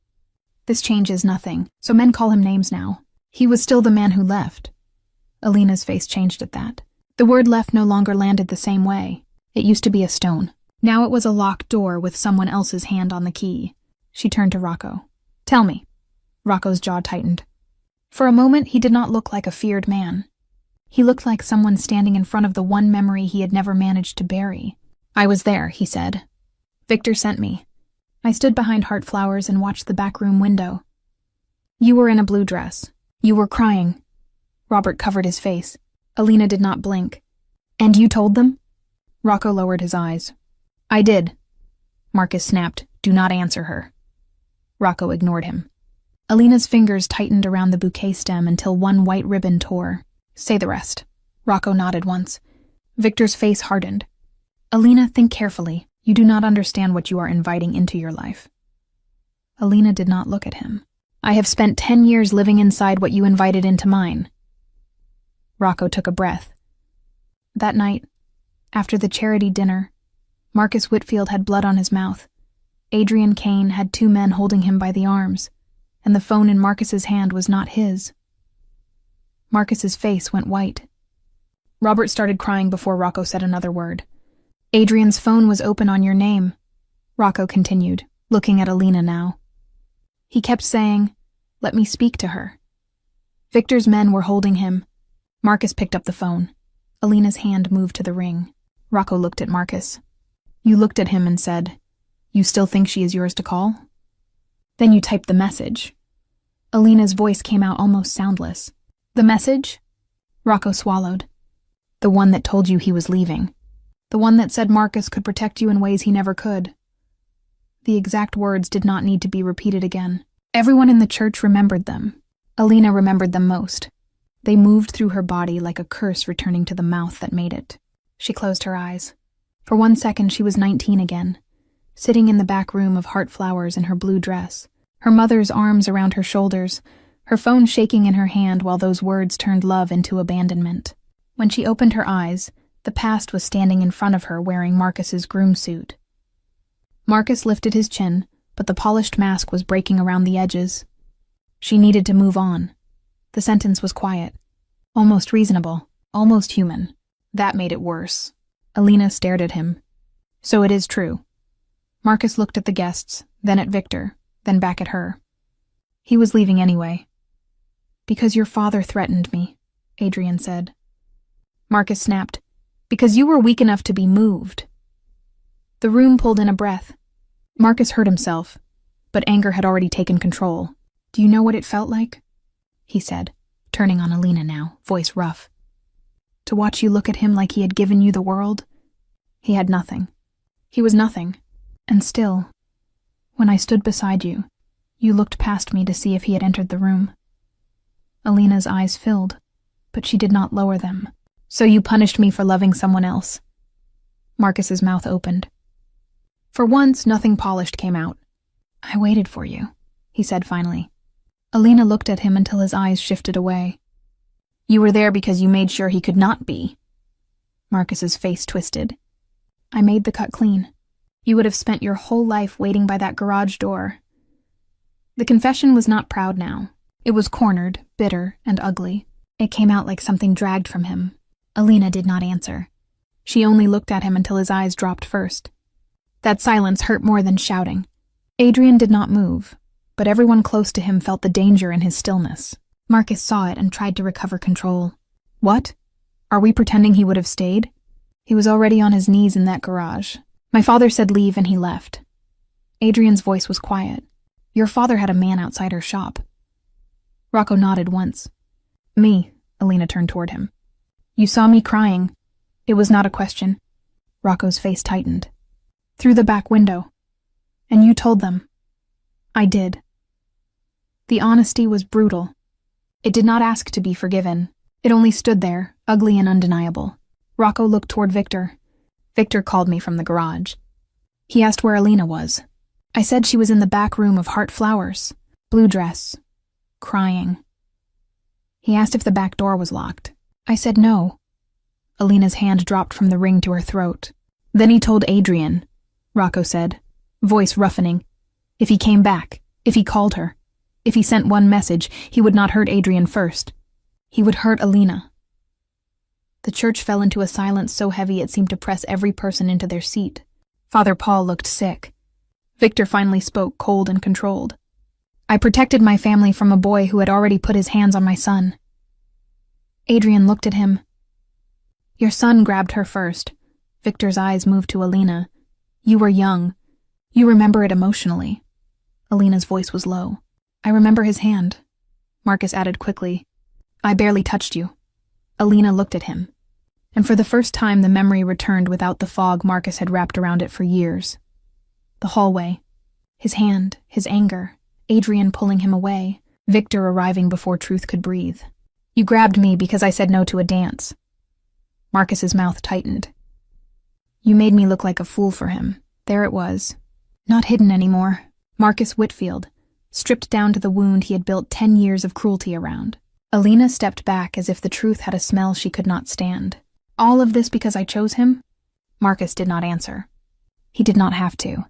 This changes nothing, so men call him names now. He was still the man who left. Alina's face changed at that. The word left no longer landed the same way. It used to be a stone. Now it was a locked door with someone else's hand on the key. She turned to Rocco. Tell me. Rocco's jaw tightened. For a moment, he did not look like a feared man. He looked like someone standing in front of the one memory he had never managed to bury. I was there, he said. Victor sent me. I stood behind Heartflowers and watched the back room window. You were in a blue dress. You were crying. Robert covered his face. Alina did not blink. And you told them? Rocco lowered his eyes. I did. Marcus snapped, do not answer her. Rocco ignored him. Alina's fingers tightened around the bouquet stem until one white ribbon tore. Say the rest. Rocco nodded once. Victor's face hardened. Alina, think carefully. You do not understand what you are inviting into your life. Alina did not look at him. I have spent 10 years living inside what you invited into mine. Rocco took a breath. That night, after the charity dinner, Marcus Whitfield had blood on his mouth. Adrian Kane had 2 men holding him by the arms, and the phone in Marcus's hand was not his. Marcus's face went white. Robert started crying before Rocco said another word. Adrian's phone was open on your name, Rocco continued, looking at Alina now. He kept saying, let me speak to her. Victor's men were holding him. Marcus picked up the phone. Alina's hand moved to the ring. Rocco looked at Marcus. You looked at him and said, you still think she is yours to call? Then you typed the message. Alina's voice came out almost soundless. The message? Rocco swallowed. The one that told you he was leaving. The one that said Marcus could protect you in ways he never could. The exact words did not need to be repeated again. Everyone in the church remembered them. Alina remembered them most. They moved through her body like a curse returning to the mouth that made it. She closed her eyes. For 1 second she was 19 again, sitting in the back room of Heartflowers in her blue dress, her mother's arms around her shoulders, her phone shaking in her hand while those words turned love into abandonment. When she opened her eyes, the past was standing in front of her wearing Marcus's groom suit. Marcus lifted his chin, but the polished mask was breaking around the edges. She needed to move on. The sentence was quiet, almost reasonable, almost human. That made it worse. Alina stared at him. So it is true. Marcus looked at the guests, then at Victor, then back at her. He was leaving anyway. Because your father threatened me, Adrian said. Marcus snapped. Because you were weak enough to be moved. The room pulled in a breath. Marcus hurt himself, but anger had already taken control. Do you know what it felt like? He said, turning on Alina now, voice rough. To watch you look at him like he had given you the world? He had nothing. He was nothing. And still, when I stood beside you, you looked past me to see if he had entered the room. Alina's eyes filled, but she did not lower them. So you punished me for loving someone else. Marcus's mouth opened. For once, nothing polished came out. I waited for you, he said finally. Alina looked at him until his eyes shifted away. You were there because you made sure he could not be. Marcus's face twisted. I made the cut clean. You would have spent your whole life waiting by that garage door. The confession was not proud now. It was cornered, bitter, and ugly. It came out like something dragged from him. Alina did not answer. She only looked at him until his eyes dropped first. That silence hurt more than shouting. Adrian did not move, but everyone close to him felt the danger in his stillness. Marcus saw it and tried to recover control. What? Are we pretending he would have stayed? He was already on his knees in that garage. My father said leave and he left. Adrian's voice was quiet. Your father had a man outside her shop. Rocco nodded once. Me, Alina turned toward him. You saw me crying. It was not a question. Rocco's face tightened. Through the back window. And you told them. I did. The honesty was brutal. It did not ask to be forgiven. It only stood there, ugly and undeniable. Rocco looked toward Victor. Victor called me from the garage. He asked where Alina was. I said she was in the back room of Heartflowers, blue dress, crying. He asked if the back door was locked. I said no. Alina's hand dropped from the ring to her throat. Then he told Adrian, Rocco said, voice roughening. If he came back, if he called her, if he sent one message, he would not hurt Adrian first. He would hurt Alina. The church fell into a silence so heavy it seemed to press every person into their seat. Father Paul looked sick. Victor finally spoke, cold and controlled. I protected my family from a boy who had already put his hands on my son. Adrian looked at him. Your son grabbed her first. Victor's eyes moved to Alina. You were young. You remember it emotionally. Alina's voice was low. I remember his hand. Marcus added quickly. I barely touched you. Alina looked at him. And for the first time the memory returned without the fog Marcus had wrapped around it for years. The hallway. His hand, his anger, Adrian pulling him away, Victor arriving before truth could breathe. You grabbed me because I said no to a dance. Marcus's mouth tightened. You made me look like a fool for him. There it was. Not hidden anymore. Marcus Whitfield, stripped down to the wound he had built 10 years of cruelty around. Alina stepped back as if the truth had a smell she could not stand. All of this because I chose him? Marcus did not answer. He did not have to.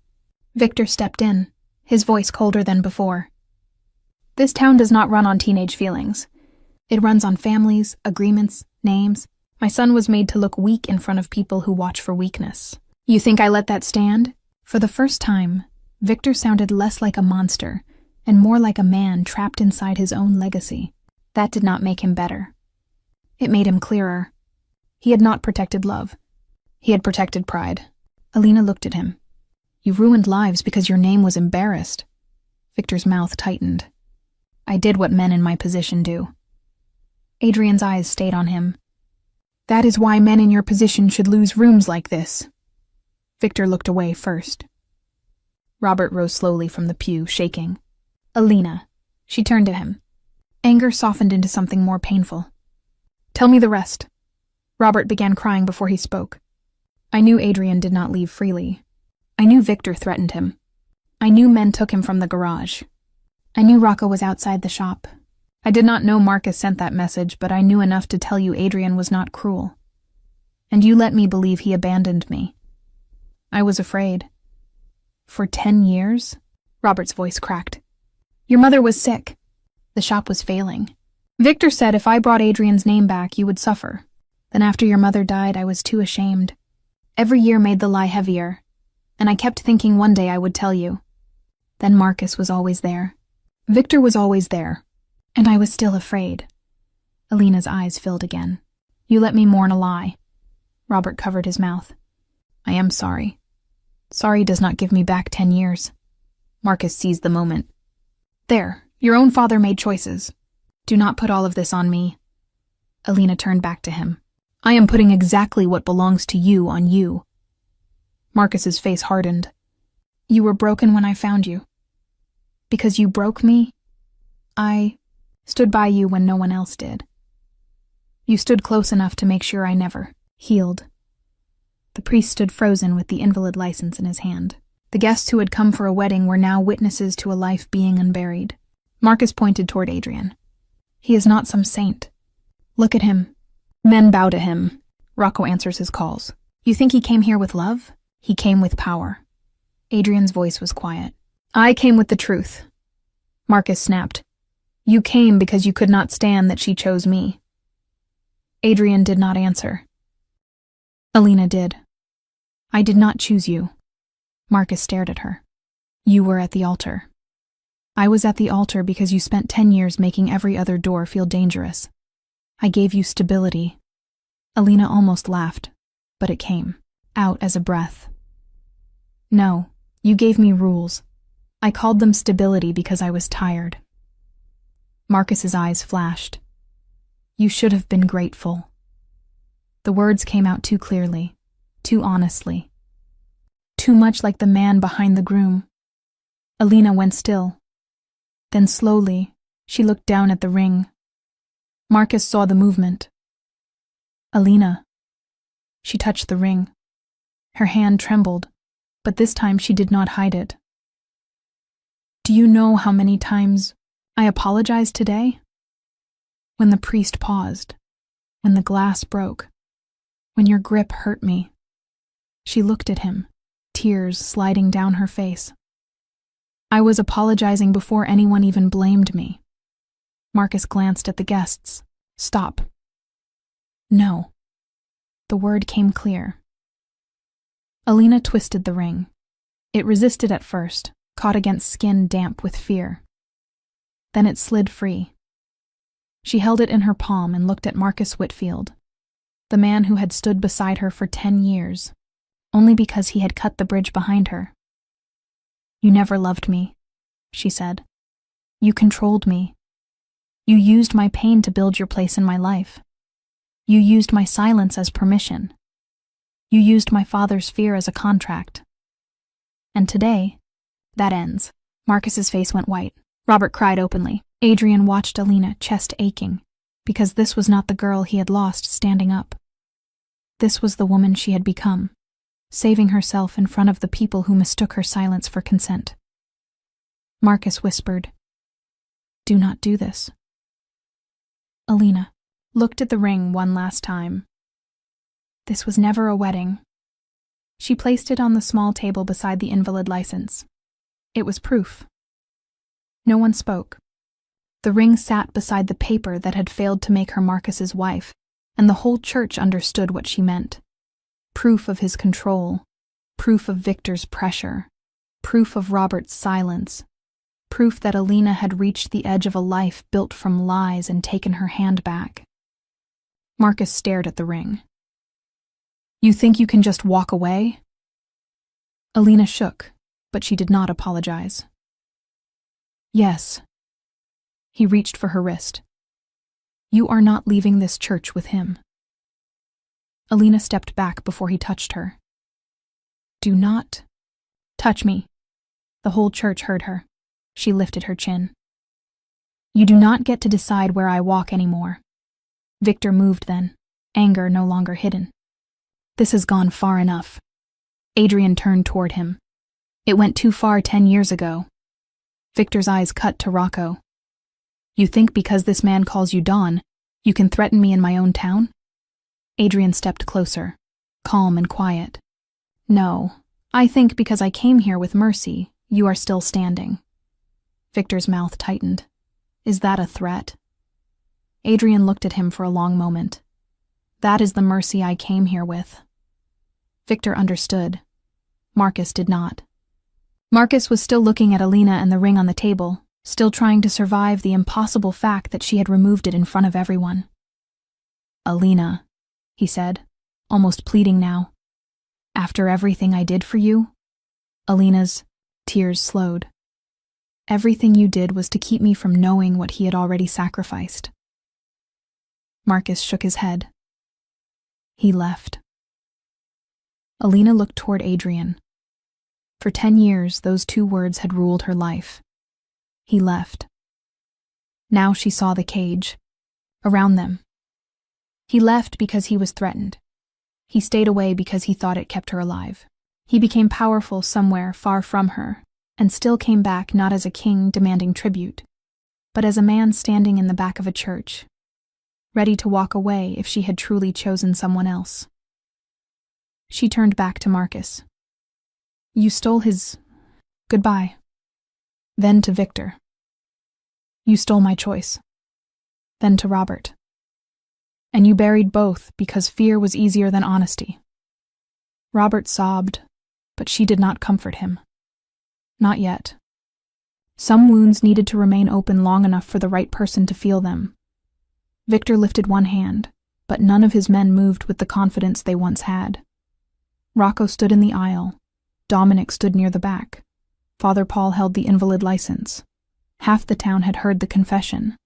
Victor stepped in, his voice colder than before. This town does not run on teenage feelings. It runs on families, agreements, names. My son was made to look weak in front of people who watch for weakness. You think I let that stand? For the first time, Victor sounded less like a monster and more like a man trapped inside his own legacy. That did not make him better. It made him clearer. He had not protected love. He had protected pride. Alina looked at him. You ruined lives because your name was embarrassed. Victor's mouth tightened. I did what men in my position do. Adrian's eyes stayed on him. That is why men in your position should lose rooms like this. Victor looked away first. Robert rose slowly from the pew, shaking. Alina. She turned to him. Anger softened into something more painful. Tell me the rest. Robert began crying before he spoke. I knew Adrian did not leave freely. I knew Victor threatened him. I knew men took him from the garage. I knew Rocco was outside the shop. I did not know Marcus sent that message, but I knew enough to tell you Adrian was not cruel. And you let me believe he abandoned me. I was afraid. For 10 years? Robert's voice cracked. Your mother was sick. The shop was failing. Victor said if I brought Adrian's name back, you would suffer. Then after your mother died, I was too ashamed. Every year made the lie heavier, and I kept thinking one day I would tell you. Then Marcus was always there. Victor was always there, and I was still afraid. Alina's eyes filled again. You let me mourn a lie. Robert covered his mouth. I am sorry. Sorry does not give me back 10 years. Marcus seized the moment. There, your own father made choices. Do not put all of this on me. Alina turned back to him. I am putting exactly what belongs to you on you. Marcus's face hardened. You were broken when I found you. Because you broke me, I stood by you when no one else did. You stood close enough to make sure I never healed. The priest stood frozen with the invalid license in his hand. The guests who had come for a wedding were now witnesses to a life being unburied. Marcus pointed toward Adrian. He is not some saint. Look at him. Men bow to him. Rocco answers his calls. You think he came here with love? He came with power. Adrian's voice was quiet. I came with the truth. Marcus snapped. You came because you could not stand that she chose me. Adrian did not answer. Alina did. I did not choose you. Marcus stared at her. You were at the altar. I was at the altar because you spent 10 years making every other door feel dangerous. I gave you stability. Alina almost laughed, but it came out as a breath. No, you gave me rules. I called them stability because I was tired. Marcus's eyes flashed. You should have been grateful. The words came out too clearly, too honestly. Too much like the man behind the groom. Alina went still. Then slowly, she looked down at the ring. Marcus saw the movement. Alina. She touched the ring. Her hand trembled, but this time she did not hide it. Do you know how many times I apologized today? When the priest paused, when the glass broke, When your grip hurt me. She looked at him, tears sliding down her face. I was apologizing before anyone even blamed me. Marcus glanced at the guests. Stop. No. The word came clear. Alina twisted the ring. It resisted at first, caught against skin damp with fear. Then it slid free. She held it in her palm and looked at Marcus Whitfield, the man who had stood beside her for 10 years, only because he had cut the bridge behind her. You never loved me, she said. You controlled me. You used my pain to build your place in my life. You used my silence as permission. You used my father's fear as a contract. And today, that ends. Marcus's face went white. Robert cried openly. Adrian watched Alina, chest aching, because this was not the girl he had lost standing up. This was the woman she had become, saving herself in front of the people who mistook her silence for consent. Marcus whispered, "Do not do this." Alina looked at the ring one last time. This was never a wedding. She placed it on the small table beside the invalid license. It was proof. No one spoke. The ring sat beside the paper that had failed to make her Marcus's wife, and the whole church understood what she meant. Proof of his control, proof of Victor's pressure, proof of Robert's silence, proof that Alina had reached the edge of a life built from lies and taken her hand back. Marcus stared at the ring. You think you can just walk away? Alina shook, but she did not apologize. Yes. He reached for her wrist. You are not leaving this church with him. Alina stepped back before he touched her. Do not touch me. The whole church heard her. She lifted her chin. You do not get to decide where I walk anymore. Victor moved then, anger no longer hidden. This has gone far enough. Adrian turned toward him. It went too far 10 years ago. Victor's eyes cut to Rocco. You think because this man calls you Don, you can threaten me in my own town? Adrian stepped closer, calm and quiet. No, I think because I came here with mercy, you are still standing. Victor's mouth tightened. Is that a threat? Adrian looked at him for a long moment. That is the mercy I came here with. Victor understood. Marcus did not. Marcus was still looking at Alina and the ring on the table, still trying to survive the impossible fact that she had removed it in front of everyone. Alina, he said, almost pleading now. After everything I did for you? Alina's tears slowed. Everything you did was to keep me from knowing what he had already sacrificed. Marcus shook his head. He left. Alina looked toward Adrian. For 10 years, those 2 words had ruled her life. He left. Now she saw the cage. Around them. He left because he was threatened. He stayed away because he thought it kept her alive. He became powerful somewhere far from her, and still came back not as a king demanding tribute, but as a man standing in the back of a church, ready to walk away if she had truly chosen someone else. She turned back to Marcus. You stole his goodbye. Then to Victor. You stole my choice. Then to Robert. And you buried both because fear was easier than honesty. Robert sobbed, but she did not comfort him. Not yet. Some wounds needed to remain open long enough for the right person to feel them. Victor lifted one hand, but none of his men moved with the confidence they once had. Rocco stood in the aisle. Dominic stood near the back. Father Paul held the invalid license. Half the town had heard the confession.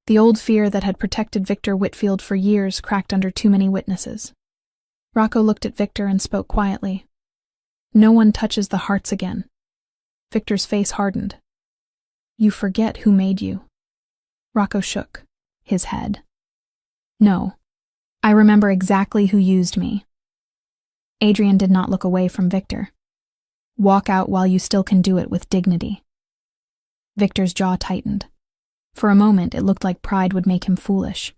The old fear that had protected Victor Whitfield for years cracked under too many witnesses. Rocco looked at Victor and spoke quietly. No one touches the hearts again. Victor's face hardened. You forget who made you. Rocco shook his head. No, I remember exactly who used me. Adrian did not look away from Victor. Walk out while you still can do it with dignity. Victor's jaw tightened. For a moment, it looked like pride would make him foolish.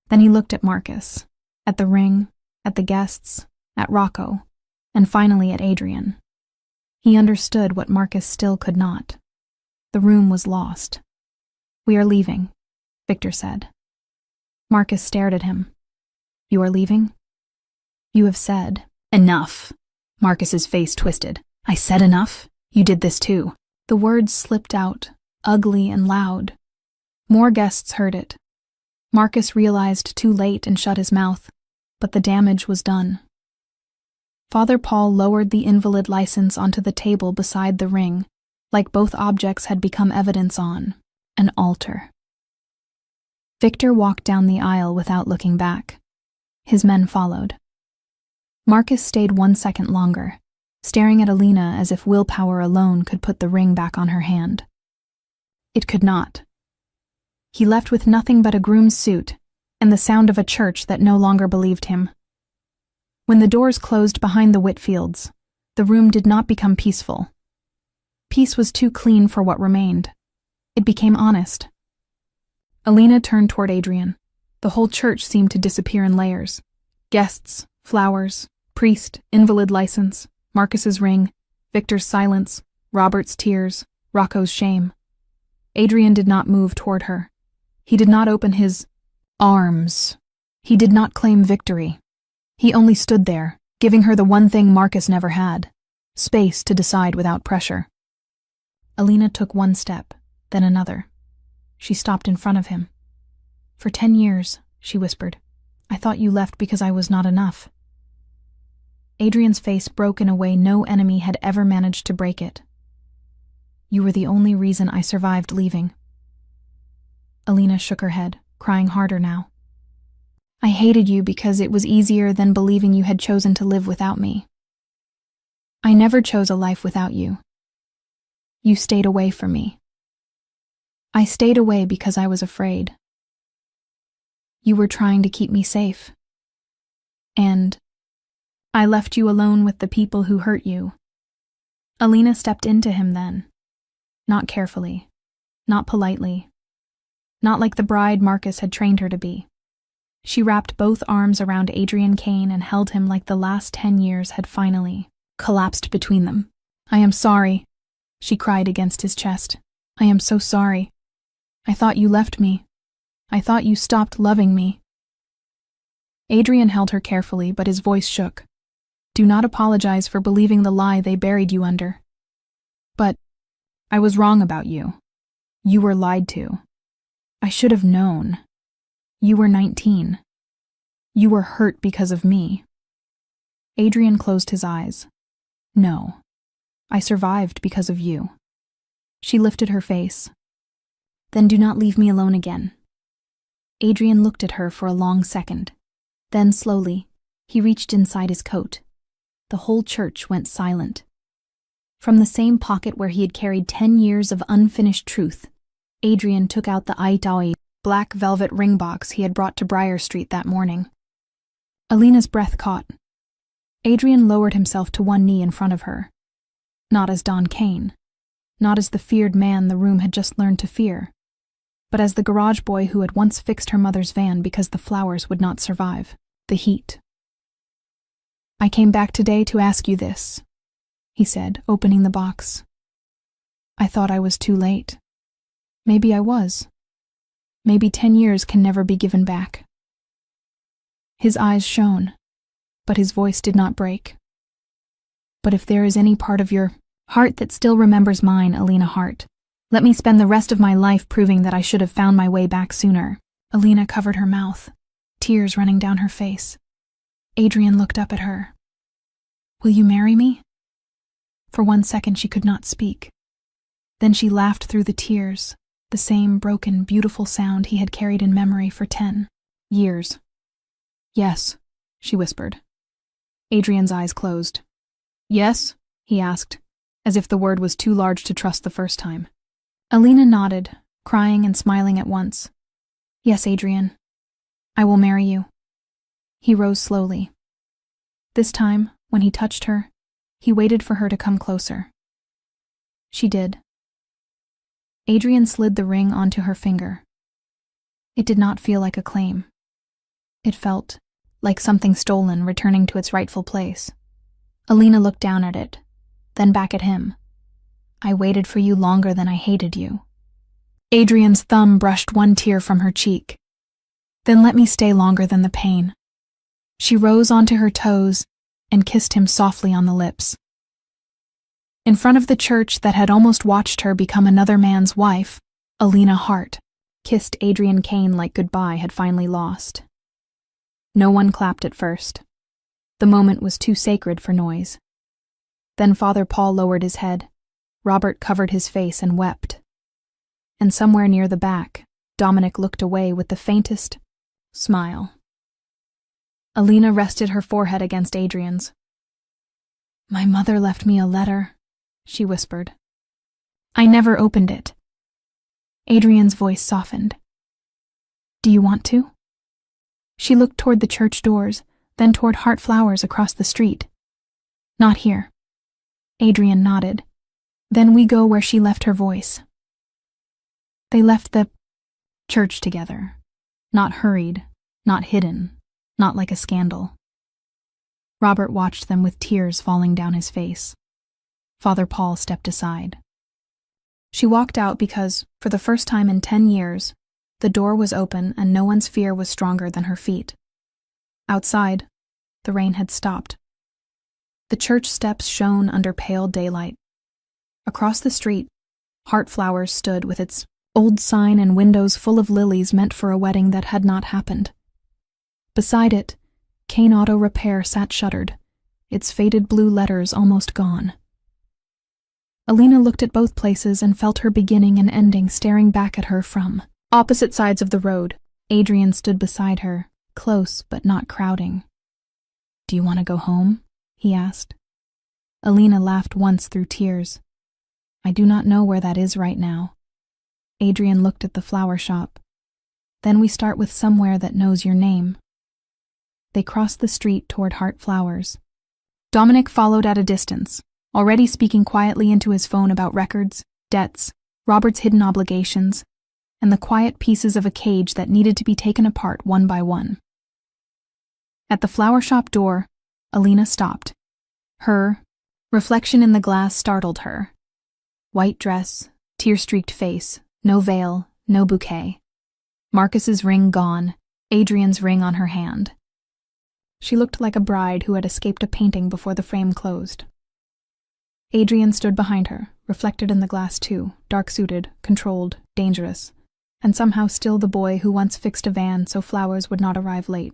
Then he looked at Marcus, at the ring, at the guests, at Rocco, and finally at Adrian. He understood what Marcus still could not. The room was lost. "We are leaving," Victor said. Marcus stared at him. "You are leaving? You have said..." "Enough." Marcus's face twisted. "I said enough? You did this too." The words slipped out, ugly and loud. More guests heard it. Marcus realized too late and shut his mouth, but the damage was done. Father Paul lowered the invalid license onto the table beside the ring, like both objects had become evidence on an altar. Victor walked down the aisle without looking back. His men followed. Marcus stayed 1 second longer, staring at Alina as if willpower alone could put the ring back on her hand. It could not. He left with nothing but a groom's suit and the sound of a church that no longer believed him. When the doors closed behind the Whitfields, the room did not become peaceful. Peace was too clean for what remained. It became honest. Alina turned toward Adrian. The whole church seemed to disappear in layers. Guests, flowers, priest, invalid license, Marcus's ring, Victor's silence, Robert's tears, Rocco's shame. Adrian did not move toward her. He did not open his arms. He did not claim victory. He only stood there, giving her the one thing Marcus never had: space to decide without pressure. Alina took 1 step, then another. She stopped in front of him. "For 10 years, she whispered, "I thought you left because I was not enough." Adrian's face broke in a way no enemy had ever managed to break it. "You were the only reason I survived leaving." Alina shook her head, crying harder now. "I hated you because it was easier than believing you had chosen to live without me. I never chose a life without you. You stayed away from me. I stayed away because I was afraid. You were trying to keep me safe. And I left you alone with the people who hurt you." Alina stepped into him then. Not carefully, not politely, not like the bride Marcus had trained her to be. She wrapped both arms around Adrian Kane and held him like the last 10 years had finally collapsed between them. "I am sorry," she cried against his chest. "I am so sorry. I thought you left me. I thought you stopped loving me." Adrian held her carefully, but his voice shook. "Do not apologize for believing the lie they buried you under. But I was wrong about you. You were lied to. I should have known. You were 19. You were hurt because of me." Adrian closed his eyes. "No, I survived because of you." She lifted her face. "Then do not leave me alone again." Adrian looked at her for a long second. Then slowly, he reached inside his coat. The whole church went silent. From the same pocket where he had carried 10 years of unfinished truth, Adrian took out the Aitaoi black velvet ring box he had brought to Briar Street that morning. Alina's breath caught. Adrian lowered himself to one knee in front of her. Not as Don Kane, not as the feared man the room had just learned to fear, but as the garage boy who had once fixed her mother's van because the flowers would not survive the heat. "I came back today to ask you this," he said, opening the box. "I thought I was too late. Maybe I was. Maybe 10 years can never be given back." His eyes shone, but his voice did not break. "But if there is any part of your heart that still remembers mine, Alina Hart, let me spend the rest of my life proving that I should have found my way back sooner." Alina covered her mouth, tears running down her face. Adrian looked up at her. "Will you marry me?" For 1 second she could not speak. Then she laughed through the tears, the same broken, beautiful sound he had carried in memory for 10 years. "Yes," she whispered. Adrian's eyes closed. "Yes?" he asked, as if the word was too large to trust the first time. Alina nodded, crying and smiling at once. "Yes, Adrian. I will marry you." He rose slowly. This time, when he touched her, he waited for her to come closer. She did. Adrian slid the ring onto her finger. It did not feel like a claim. It felt like something stolen returning to its rightful place. Alina looked down at it, then back at him. I waited for you longer than I hated you. Adrian's thumb brushed one tear from her cheek. Then let me stay longer than the pain. She rose onto her toes and kissed him softly on the lips. In front of the church that had almost watched her become another man's wife, Alina Hart kissed Adrian Kane like goodbye had finally lost. No one clapped at first. The moment was too sacred for noise. Then Father Paul lowered his head. Robert covered his face and wept. And somewhere near the back, Dominic looked away with the faintest smile. Alina rested her forehead against Adrian's. My mother left me a letter, she whispered. I never opened it. Adrian's voice softened. Do you want to? She looked toward the church doors, then toward Hart Flowers across the street. Not here. Adrian nodded. Then we go where she left her voice. They left the church together. Not hurried, not hidden, not like a scandal. Robert watched them with tears falling down his face. Father Paul stepped aside. She walked out because, for the first time in 10 years, the door was open and no one's fear was stronger than her feet. Outside, the rain had stopped. The church steps shone under pale daylight. Across the street, Hart Flowers stood with its old sign and windows full of lilies meant for a wedding that had not happened. Beside it, Kane Auto Repair sat shuttered, its faded blue letters almost gone. Alina looked at both places and felt her beginning and ending staring back at her from opposite sides of the road. Adrian stood beside her, close but not crowding. Do you want to go home? He asked. Alina laughed once through tears. I do not know where that is right now. Adrian looked at the flower shop. Then we start with somewhere that knows your name. They crossed the street toward Hart Flowers. Dominic followed at a distance, already speaking quietly into his phone about records, debts, Robert's hidden obligations, and the quiet pieces of a cage that needed to be taken apart one by one. At the flower shop door, Alina stopped. Her reflection in the glass startled her. White dress, tear-streaked face, no veil, no bouquet. Marcus's ring gone, Adrian's ring on her hand. She looked like a bride who had escaped a painting before the frame closed. Adrian stood behind her, reflected in the glass too, dark-suited, controlled, dangerous, and somehow still the boy who once fixed a van so flowers would not arrive late.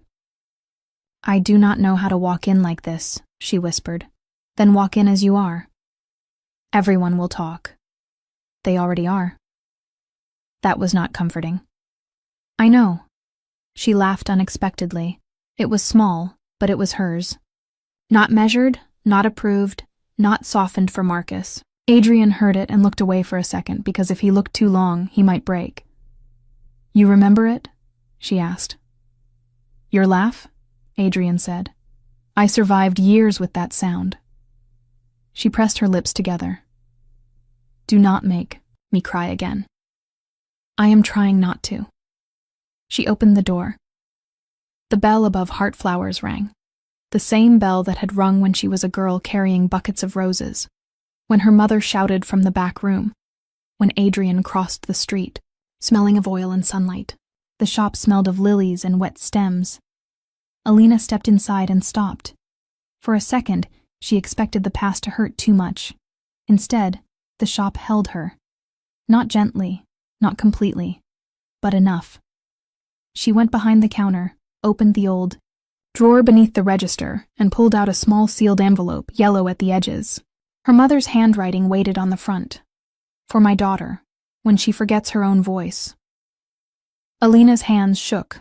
I do not know how to walk in like this, she whispered. Then walk in as you are. Everyone will talk. They already are. That was not comforting. I know. She laughed unexpectedly. It was small, but it was hers. Not measured, not approved, not softened for Marcus. Adrian heard it and looked away for a second because if he looked too long, he might break. You remember it? She asked. Your laugh? Adrian said. I survived years with that sound. She pressed her lips together. Do not make me cry again. I am trying not to. She opened the door. The bell above Hart Flowers rang. The same bell that had rung when she was a girl carrying buckets of roses, when her mother shouted from the back room, when Adrian crossed the street, smelling of oil and sunlight. The shop smelled of lilies and wet stems. Alina stepped inside and stopped. For a second, she expected the past to hurt too much. Instead, the shop held her. Not gently, not completely, but enough. She went behind the counter, opened the old drawer beneath the register, and pulled out a small sealed envelope, yellow at the edges. Her mother's handwriting waited on the front. For my daughter, when she forgets her own voice. Alina's hands shook.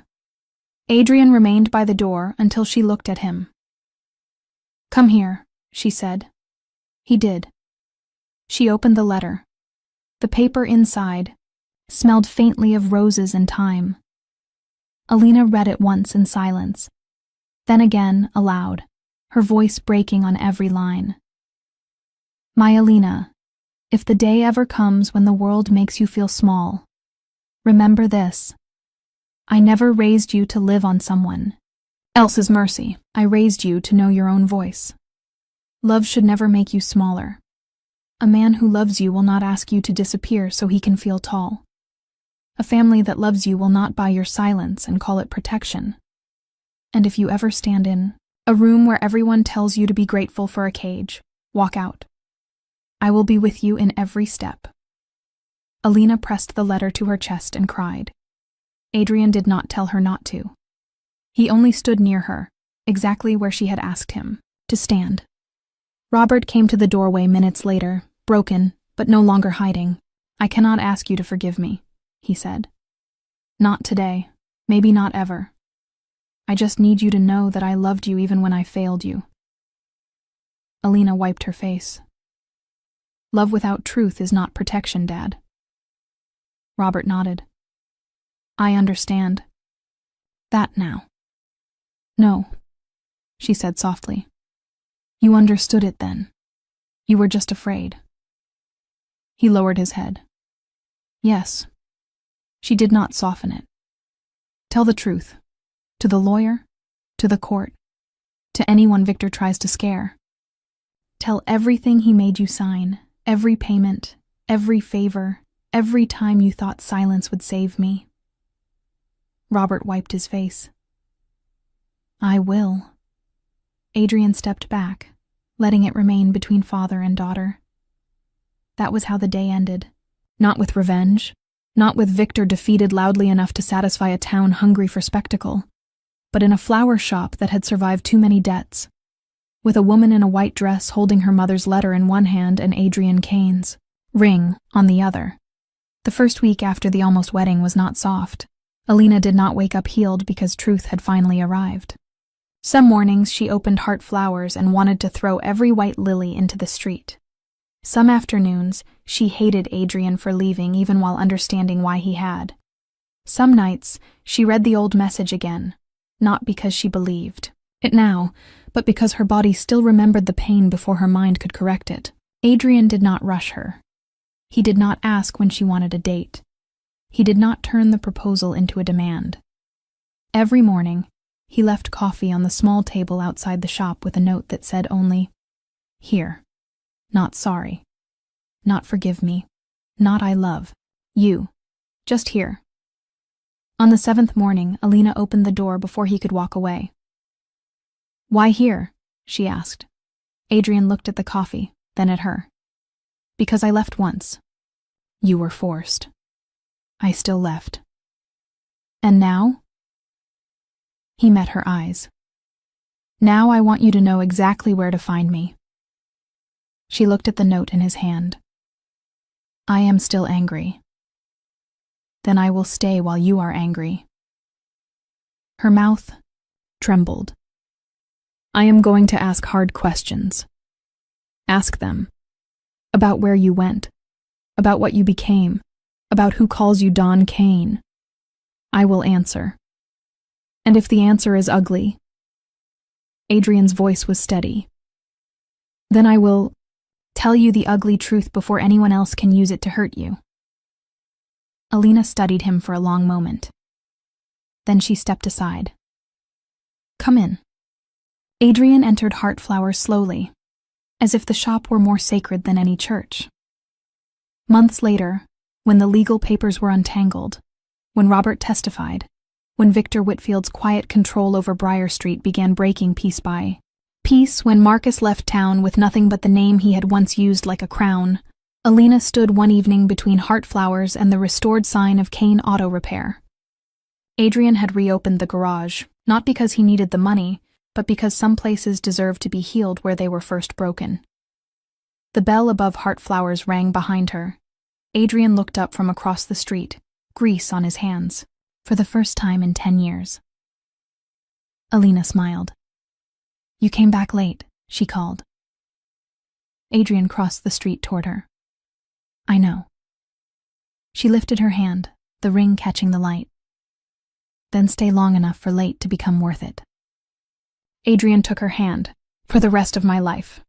Adrian remained by the door until she looked at him. Come here, she said. He did. She opened the letter. The paper inside smelled faintly of roses and thyme. Alina read it once in silence, then again aloud, her voice breaking on every line. My Alina, if the day ever comes when the world makes you feel small, remember this. I never raised you to live on someone. Else's mercy. I raised you to know your own voice. Love should never make you smaller. A man who loves you will not ask you to disappear so he can feel tall. A family that loves you will not buy your silence and call it protection. And if you ever stand in a room where everyone tells you to be grateful for a cage, walk out. I will be with you in every step. Alina pressed the letter to her chest and cried. Adrian did not tell her not to. He only stood near her, exactly where she had asked him to stand. Robert came to the doorway minutes later, broken, but no longer hiding. I cannot ask you to forgive me, he said. Not today, maybe not ever. I just need you to know that I loved you even when I failed you. Alina wiped her face. Love without truth is not protection, Dad. Robert nodded. I understand. That now. No, she said softly. You understood it then. You were just afraid. He lowered his head. Yes. She did not soften it. Tell the truth. To the lawyer, to the court, to anyone Victor tries to scare. Tell everything he made you sign, every payment, every favor, every time you thought silence would save me. Robert wiped his face. I will. Adrian stepped back, letting it remain between father and daughter. That was how the day ended. Not with revenge, not with Victor defeated loudly enough to satisfy a town hungry for spectacle, but in a flower shop that had survived too many debts, with a woman in a white dress holding her mother's letter in one hand and Adrian Kane's ring on the other. The first week after the almost wedding was not soft. Alina did not wake up healed because truth had finally arrived. Some mornings she opened heart flowers and wanted to throw every white lily into the street. Some afternoons she hated Adrian for leaving even while understanding why he had. Some nights she read the old message again, not because she believed it now, but because her body still remembered the pain before her mind could correct it. Adrian did not rush her. He did not ask when she wanted a date. He did not turn the proposal into a demand. Every morning, he left coffee on the small table outside the shop with a note that said only, "Here. Not sorry. Not forgive me. Not I love. You. Just here." On the 7th morning, Alina opened the door before he could walk away. "Why here?" she asked. Adrian looked at the coffee, then at her. "Because I left once. You were forced. I still left. And now?" He met her eyes. "Now I want you to know exactly where to find me." She looked at the note in his hand. "I am still angry. Then I will stay while you are angry." Her mouth trembled. "I am going to ask hard questions. Ask them. About where you went. About what you became. About who calls you Don Kane. I will answer. And if the answer is ugly," Adrian's voice was steady, "then I will tell you the ugly truth before anyone else can use it to hurt you." Alina studied him for a long moment. Then she stepped aside. "Come in." Adrian entered Heartflower slowly, as if the shop were more sacred than any church. Months later, when the legal papers were untangled, when Robert testified, when Victor Whitfield's quiet control over Briar Street began breaking piece by piece, when Marcus left town with nothing but the name he had once used like a crown, Alina stood one evening between Heartflowers and the restored sign of Kane Auto Repair. Adrian had reopened the garage, not because he needed the money, but because some places deserved to be healed where they were first broken. The bell above Heartflowers rang behind her. Adrian looked up from across the street, grease on his hands, for the first time in 10 years. Alina smiled. "You came back late," she called. Adrian crossed the street toward her. "I know." She lifted her hand, the ring catching the light. "Then stay long enough for late to become worth it." Adrian took her hand, "For the rest of my life."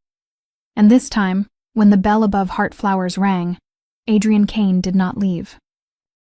And this time, when the bell above Heartflowers rang, Adrian Kane did not leave.